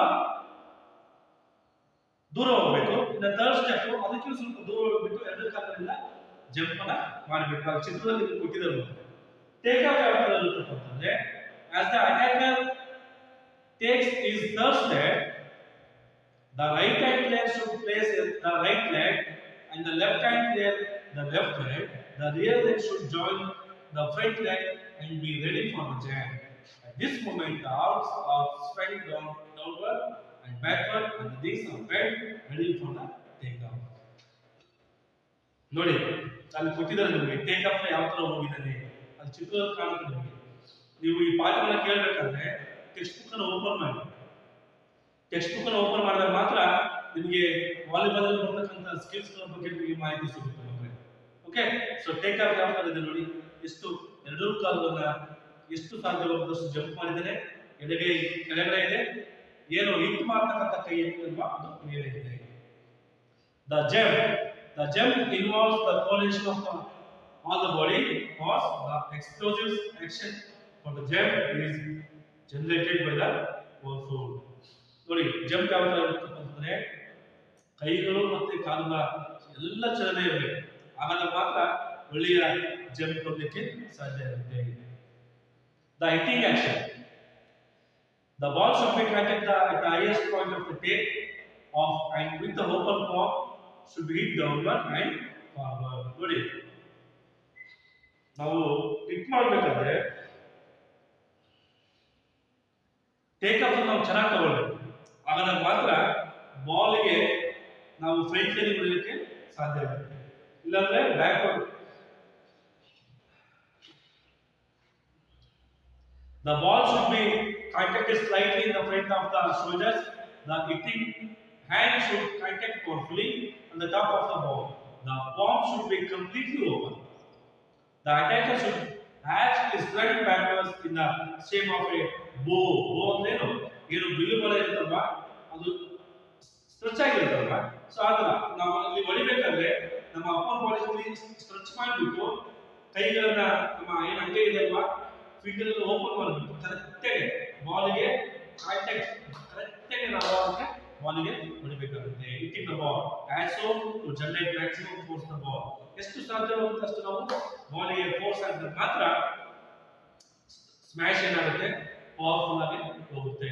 ದೂರ ಹೋಗಬೇಕು, ಇನ್ನು ಥರ್ಡ್ ಸ್ಟೆಪ್ ಅದಕ್ಕೆ ಸ್ವಲ್ಪ ದೂರ ಹೋಗ್ಬಿಟ್ಟು ಎರಡು ಕಾಲದಿಂದ ಜಂಪ್ ಅನ್ನ ಮಾಡಬೇಕು. ಅದು ಚಿತ್ರದಲ್ಲಿ ಕೊಟ್ಟಿದ್ದಾರೆ. ಟೇಕ್ ಆಫ್ ಯಾವ ತರ ಇರುತ್ತೆ ಅಂತಂದ್ರೆ, as the attacker takes his third step, the right hand player should place the right leg and the left hand player the left leg. The rear leg should join the front leg and be ready for the jab. At this moment, the arms are swung downward and backward, and the knees are bent, ready for the takeoff. ನೋಡಿ, ಅಲ್ಲಿ ಕೊಟ್ಟಿದ್ದಾರೆ ನಿಮಗೆ take off ಯಾವ ತರ ಹೋಗಿದ್ದಾನೆ, ಅದು ಚಿತ್ರದಲ್ಲಿ ಕಾಣುತ್ತೆ ನಿಮಗೆ. ನೀವು ಈ ಪಾಠವನ್ನ ಕೇಳಬೇಕಾದ್ರೆ ಟೆಕ್ಸ್ಟ್ ಬುಕ್ ಅನ್ನು ಓಪನ್ ಮಾಡಿ. ಟೆಕ್ಸ್ಟ್ ಬುಕ್ ಅನ್ನು ಓಪನ್ ಮಾಡಿದಾಗ ಮಾತ್ರ ನಿಮಗೆ ವಾಲಿಬಾಲ್ ಅಲ್ಲಿ ಬರ್ತಕ್ಕಂಥ ಸ್ಕಿಲ್ಸ್ ಗಳ ಬಗ್ಗೆ ನಿಮಗೆ ಮಾಹಿತಿ ಸಿಗುತ್ತೆ. ಓಕೆ, ಸೊ ಟೇಕ್ ಆಫ್ ಯಾವ ತರ ಇದೆ ನೋಡಿ, ಎಷ್ಟು ಎರಡೂ ಕಾಲುಗಳನ್ನ ಎಷ್ಟು ಸಾಧ್ಯವಾದಷ್ಟು ಜಂಪ್ ಮಾಡಿದರೆ, ಎಡಗೈ ಕೆಳಗಡೆ ಇದೆ, ಏನು ಹಿಟ್ ಮಾಡ್ತಕ್ಕಂಥ ಕೈ ಏನಿಲ್ವಾ ಅದು ಮೇಲೆ ಇದೆ. The jump involves the coordination of all the body because the explosive action for the jump is generated by the force. ನೋಡಿ ಜಂಪ್ ಯಾವ ತರ ಇರುತ್ತೆ ಅಂತಂದ್ರೆ ಕೈಗಳು ಮತ್ತೆ ಕಾಲುಗಳ ಎಲ್ಲ ಚಲನೆ ಇರಬೇಕು ಆಗ ಮಾತ್ರ ಒಳ್ಳೆಯ ಜಂಪ್ ಕೊಡಲಿಕ್ಕೆ ಸಾಧ್ಯ ಇರುತ್ತೆ. The hitting action. The ball should be catching at the highest point of the tape off and with the open palm should be hit downward and forward. ನೋಡಿ ನಾವು ಹಿಟ್ ಮಾಡಬೇಕಾದ್ರೆ ಟೇಕ್ ಆಫ್ ನಾವು ಚೆನ್ನಾಗಿ ತಗೊಳ್ಬೇಕು ಆಗ ಮಾತ್ರ ಬಾಲ್ಗೆ ನಾವು ಫ್ರಂಟ್ ಲೈನ್ ಬರಲಿಕ್ಕೆ ಸಾಧ್ಯ ಆಗುತ್ತೆ ಇಲ್ಲಾಂದ್ರೆ backward. The ball should be contacted slightly in the front of the shoulders. The hitting hand should contact powerfully on the top of the ball. The palm should be completely open. The attacker should actually strike backwards in the shape of a bow. Bow ಅಂದ್ರೇನು ಏನು bill ಬಲ ಇರುತ್ತಲ್ವಾ ಅದು stretch ಆಗಿರುತ್ತಲ್ವಾ so ಆತರ ನಾವು ಅಲ್ಲಿ ಹೊಡಿಬೇಕಾದ್ರೆ ನಮ್ಮ upper body stretch ಮಾಡಿಬಿಟ್ಟು ಕೈಗಳನ್ನ ನಮ್ಮ ಏನು ಅಂಗೈ ಇದೆ ಅಲ್ವಾ ಫಿಂಗರ್ ಎಲ್ಲ ಓಪನ್ ಮಾಡಬೇಕು ಕರೆಕ್ಟಾಗಿ ಬಾಲ್ಗೆ ಕಾಂಟ್ಯಾಕ್ಟ್ ಕರೆಕ್ಟಾಗಿ ನಾವು ಅದಕ್ಕೆ ಬಾಲ್ಗೆ ಹೊಡಿಬೇಕಾಗುತ್ತೆ. Hitting the ball as so to generate maximum force the ball ಎಷ್ಟು ಸಾಧ್ಯವಾಗುತ್ತೆ ಅಷ್ಟು ನಾವು ಬಾಲ್ಗೆ ಫೋರ್ಸ್ ಹಾಕಿದ್ರೆ ಮಾತ್ರ ಸ್ಮ್ಯಾಶ್ ಏನಾಗುತ್ತೆ ಪವರ್ಫುಲ್ ಆಗಿ ಹೋಗುತ್ತೆ.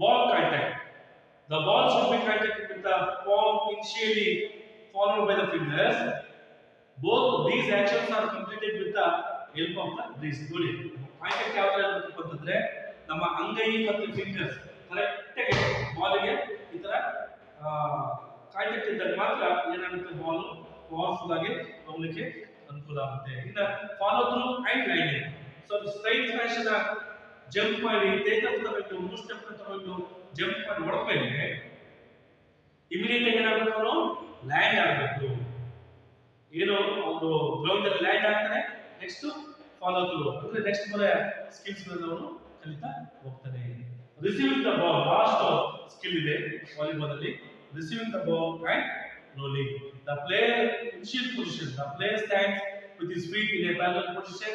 Ball contact. The ball should be contacted with the palm initially followed by the fingers. Both these actions are completed with the help of the wrist. ನೋಡಿ ಕಾಂಟ್ಯಾಕ್ಟ್ ಯಾವ ತರ ಇರುತ್ತೆ ಅಂತಂದ್ರೆ ನಮ್ಮ ಅಂಗೈ ಮತ್ತು ಫಿಂಗರ್ಸ್ ಕರೆಕ್ಟ್ ಆಗಿ ಬಾಲ್ಗೆ ಈ ತರ ಕಾಂಟ್ಯಾಕ್ಟ್ ಇದ್ದಾಗ ಮಾತ್ರ ಏನಾಗುತ್ತೆ ಬಾಲ್ ಪವರ್ಫುಲ್ ಆಗಿ ಹೋಗಲಿಕ್ಕೆ ಅನುಕೂಲ ಆಗುತ್ತೆ. ಇನ್ನು follow through and lining. So straight fashion jump ಮಾಡಿ ಟೇಕ್ ಆಫ್ ತಗೊಂಡು ಮೂರು ಸ್ಟೆಪ್ ತಗೊಂಡು ಜಂಪ್ ಮಾಡಿ ಹೊರದ್ಮೇಲೆ ಇಮಿಡಿಯೇಟ್ ಆಗಿ ಏನಾಗಬೇಕು ಅವನು ಲ್ಯಾಂಡ್ ಆಗಬೇಕು. ಏನು ಒಂದು ಗ್ರೌಂಡ್ ಅಲ್ಲಿ ಲ್ಯಾಂಡ್ ಆಗ್ತಾನೆ ನೆಕ್ಸ್ಟ್ ಫಾಲೋ ಥ್ರೂ ಅಂದ್ರೆ ನೆಕ್ಸ್ಟ್ ಬರೋ ಸ್ಕಿಲ್ಸ್ ಅವನು ಕಲಿತಾ ಹೋಗ್ತಾನೆ. Receiving the ball last skill ಇದೆ ವಾಲಿಬಾಲ್ ಅಲ್ಲಿ. Receiving the ball and rolling. The player initial position. The player stands with his feet in a parallel position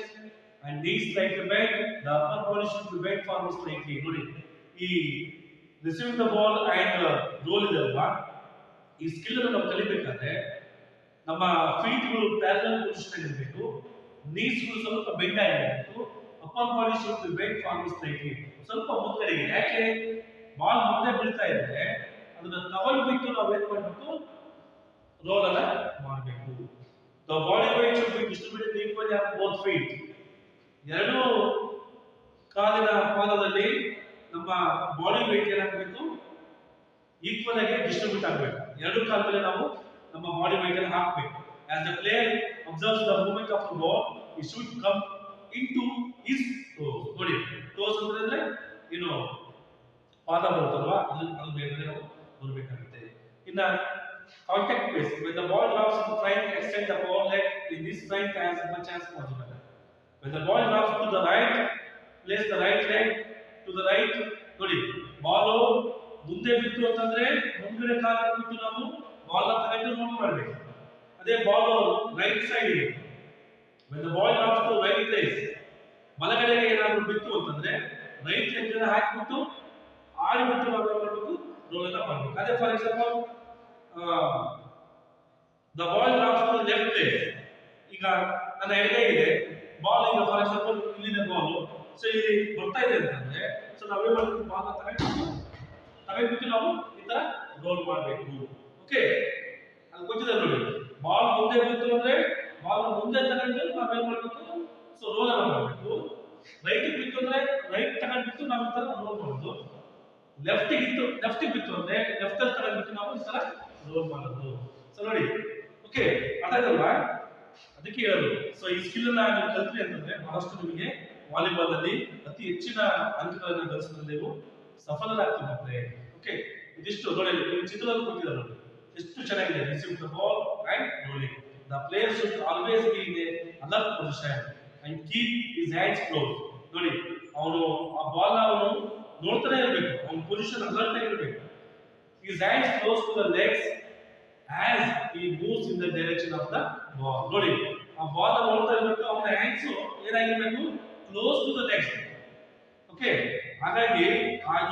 and knees slightly bent. The upper body should be bent forward slightly. ನೋಡಿ ಈ receiving the ball and roll ಇದೆ ಅಲ್ವಾ ಈ skill ಅನ್ನು ನಾವು ಕಲಿಬೇಕಾದ್ರೆ ನಮ್ಮ ಫೀಟ್ಗಳು parallel position ಇರಬೇಕು, ನೀಸ್ಗಳು ಸ್ವಲ್ಪ ಬೆಂಡ್ ಆಗಿರಬೇಕು, upper body should be bend forward slightly ಸ್ವಲ್ಪ ಮುಂದೆಗೆ. ಯಾಕೆ ಬಾಲ್ ಮುಂದೆ ಬೀಳ್ತಾ ಇದ್ರೆ ಅದನ್ನ ತಗೊಳ್ಬಿಟ್ಟು ನಾವೇನ್ ಮಾಡಬೇಕು ರೋಲ್ ಅನ್ನ ಮಾಡಬೇಕು. The body weight should be distributed equally on both feet. ಎರಡು ಕಾಲಿನ ಪಾದದಲ್ಲಿ ನಮ್ಮ ಬಾಡಿ ವೇಟ್ ಏನಾಗಬೇಕು ಈಕ್ವಲ್ ಆಗಿ ಡಿಸ್ಟ್ರಿಬ್ಯೂಟ್ ಆಗಬೇಕು. ಎರಡು ಕಾಲ ಮೇಲೆ ನಾವು ನಮ್ಮ ಬಾಡಿ ವೇಟ್ ಅನ್ನು ಹಾಕಬೇಕು. As the player observes the movement of the ball it should come into his toes. ನೋಡಿ ಟೋಸ್ ಅಂದ್ರೆ ಏನು ಪಾದ ಬರುತ್ತಲ್ವಾ ಅದು ಮೇಲೆ ನಾವು ಬರಬೇಕಾಗುತ್ತೆ. ಇನ್ನ contact base. when the ball drops in front extend the ball leg in this front as much as possible. when the ball drops to the right place the right leg to the right. ನೋಡಿ ball ಮುಂದೆ ಬಿತ್ತು ಅಂತಂದ್ರೆ ಮುಂದೆ ಕಾಲ ಬಿಟ್ಟು ನಾವು ball ಅನ್ನು ತಗೊಂಡು ಮೂವ್ ಮಾಡಬೇಕು. ಅದೇ ಬಾಲ್ ರೈಟ್ ಸೈಡ್ ಇದೆ when the ball drops to right place ಬಲಗಡೆಗೆ ಏನಾದರೂ ಬಿತ್ತು ಅಂತಂದ್ರೆ ರೈಟ್ ಲೆಗ್ ಅನ್ನು ಹಾಕಿಬಿಟ್ಟು ಆಡಿಬಿಟ್ಟು ನಾವು ಏನು ಮಾಡಬೇಕು ರೋಲ್ ಅನ್ನು ಮಾಡಬೇಕು. ಅದೇ for example the ball drops to left place. ಈಗ ನನ್ನ ಎಡಗೈ ಇದೆ ಬಾಲ್ ಈಗ ಫಾರ್ ಎಕ್ಸಾಂಪಲ್ ಇಲ್ಲಿದೆ ಬಾಲ್ ಸೊ ಇಲ್ಲಿ ಬರ್ತಾ ಇದೆ ಅಂತಂದ್ರೆ ಸೊ ನಾವು ಏನು ಮಾಡಬೇಕು ಬಾಲ್ ತಗೊಂಡ್ಬಿಟ್ಟು ನಾವು ಈ ತರ ರೋಲ್ ಮಾಡಬೇಕು. ಓಕೆ ಅದು ಗೊತ್ತಿದೆ ನೋಡಿ ಬಾಲ್ ಮುಂದೆ ಬಿತ್ತು ಅಂದ್ರೆ ಬಾಲ್ ಮುಂದೆ ತಗೊಂಡು ನಾವು ಏನು ಮಾಡಬೇಕು ಸೊ ರೋಲ್ ಅನ್ನು ಮಾಡಬೇಕು. ರೈಟ್ ಬಿತ್ತು ಅಂದ್ರೆ ರೈಟ್ ತಗೊಂಡ್ಬಿಟ್ಟು ನಾವು ಈ ತರ ರೋಲ್ ಮಾಡೋದು. ಲೆಫ್ಟ್ ಬಿತ್ತು ಅಂದ್ರೆ ಲೆಫ್ಟ್ ಅಲ್ಲಿ ತಗೊಂಡ್ಬಿಟ್ಟು ನಾವು ಈ ತರ ರೋಲ್ ಮಾಡೋದು. ಸೊ ನೋಡಿ ಓಕೆ ಅದಾಗಲ್ವಾ ಅದಕ್ಕೆ ಹೇಳೋದು. ಸೊ ಈ ಸ್ಕಿಲ್ ಅನ್ನ ನೀವು ಕಲ್ತ್ರಿ ಅಂತಂದ್ರೆ ಬಹಳಷ್ಟು ನಿಮಗೆ ವಾಲಿಬಾಲ್ ಅಲ್ಲಿ ಅತಿ ಹೆಚ್ಚಿನ ಅಂಕಗಳನ್ನು ಗಳಿಸಿದ್ರೆ ನೀವು ಸಫಲರಾಗ್ತೀವಿ. ಓಕೆ ಇದಿಷ್ಟು ನೋಡಿ ನೀವು ಚಿತ್ರದಲ್ಲಿ ಕೊಟ್ಟಿದ್ದಾರೆ ನೋಡಿ ಎಷ್ಟು ಚೆನ್ನಾಗಿದೆ. Receive the ball and rolling. The player should always be in a alert position and keep his hands close. ನೋಡಿ ಅವನು ಆ ಬಾಲ್ ಅವನು ನೋಡ್ತಾನೆ ಇರಬೇಕು, ಅವನ ಪೊಸಿಷನ್ ಅಲರ್ಟ್ ಆಗಿರಬೇಕು. His hands close to the legs as he moves in the direction of the ball. ನೋಡಿ ಆ ಬಾಲ್ ನೋಡ್ತಾ ಇರಬೇಕು, ಅವನ ಹ್ಯಾಂಡ್ಸ್ ಏನಾಗಿರಬೇಕು, close to the legs. Okay, ಹಾಗಾಗಿ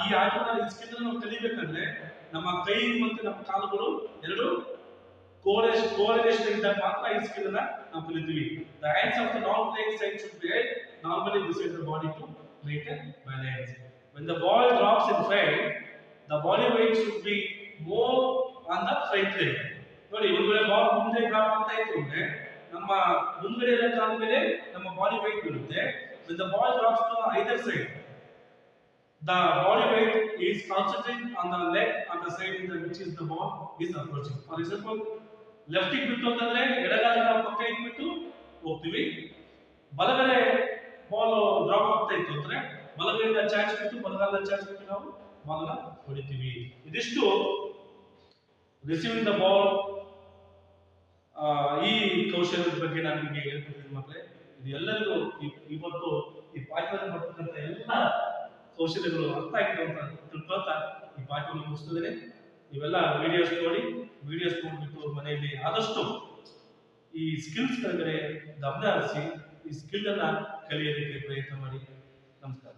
ಈ ಆಟನ ಈ ಸ್ಕಿಲ್ ನಾವು ಕಲಿಬೇಕಂದ್ರೆ ನಮ್ಮ ಕೈ ಮತ್ತು ನಮ್ಮ ಕಾಲುಗಳು ಎರಡು ಕೋಆರ್ಡಿನೇಷನ್ ಇದ್ದಾಗ ಮಾತ್ರ ಈ ಸ್ಕಿಲ್ ಅನ್ನ ನಾವು ಕಲಿತೀವಿ. The hands of the non playing side should be normally beside the body to maintain balance. When the ball drops in front, the body weight should be more on the front leg. ನೋಡಿ, ಒಂದು ವೇಳೆ ball ಮುಂದೆ drop ಆಗ್ತಾ ಇತ್ತು ಅಂದ್ರೆ ನಮ್ಮ ಮುಂದ್ಗಡೆ ಇರೋ ಕಾಲ ಮೇಲೆ ನಮ್ಮ ಬಾಡಿ weight ಬೀಳುತ್ತೆ. When the ball drops to either side, the body weight is concentrated on the leg on the side in which is the ball is approaching. For example, left ಗೆ ಬಿಟ್ಟು ಅಂತಂದ್ರೆ ಎಡಗಾಲ ನಾವು ಪಕ್ಕ ಇಟ್ಬಿಟ್ಟು ಹೋಗ್ತೀವಿ. ಬಲಗಡೆ ಬಾಲ್ ಡ್ರಾಪ್ ಆಗ್ತಾ ಇತ್ತು ಅಂದ್ರೆ ಬಲಗಡೆಯಿಂದ ಚಾರ್ಜ್ ಬಿಟ್ಟು ಬಲಗಾಲ ಚಾರ್ಜ್ ಬಿಟ್ಟು ನಾವು ಬಾಲ್ ನ ಹೊಡಿತೀವಿ. ಇದಿಷ್ಟು ರಿಸೀವಿಂಗ್ ದ ಬಾಲ್ ಈ ಕೌಶಲ್ಯದ ಬಗ್ಗೆ ನಾನು ನಿಮಗೆ ಹೇಳ್ಕೊಡ್ತೀನಿ ಮಕ್ಕಳೇ. ಇದು ಎಲ್ಲರಿಗೂ ಇವತ್ತು ಈ ಪಾಠದಲ್ಲಿ ಬರ್ತಕ್ಕಂಥ ಎಲ್ಲ ಕೌಶಲ್ಯಗಳು ಅರ್ಥ ಆಗಿದೆ ಅಂತ ತಿಳ್ಕೊಳ್ತಾ ಈ ಪಾಠವನ್ನು ಮುಗಿಸ್ತಿದ್ದೇನೆ. ನೀವೆಲ್ಲ ವಿಡಿಯೋಸ್ ನೋಡ್ಬಿಟ್ಟು ಮನೆಯಲ್ಲಿ ಆದಷ್ಟು ಈ ಸ್ಕಿಲ್ಸ್ ಕೆಳಗಡೆ ಗಮನ ಹರಿಸಿ ಈ ಸ್ಕಿಲ್ ಅನ್ನ ಕಲಿಯೋದಕ್ಕೆ ಪ್ರಯತ್ನ ಮಾಡಿ. ನಮಸ್ಕಾರ.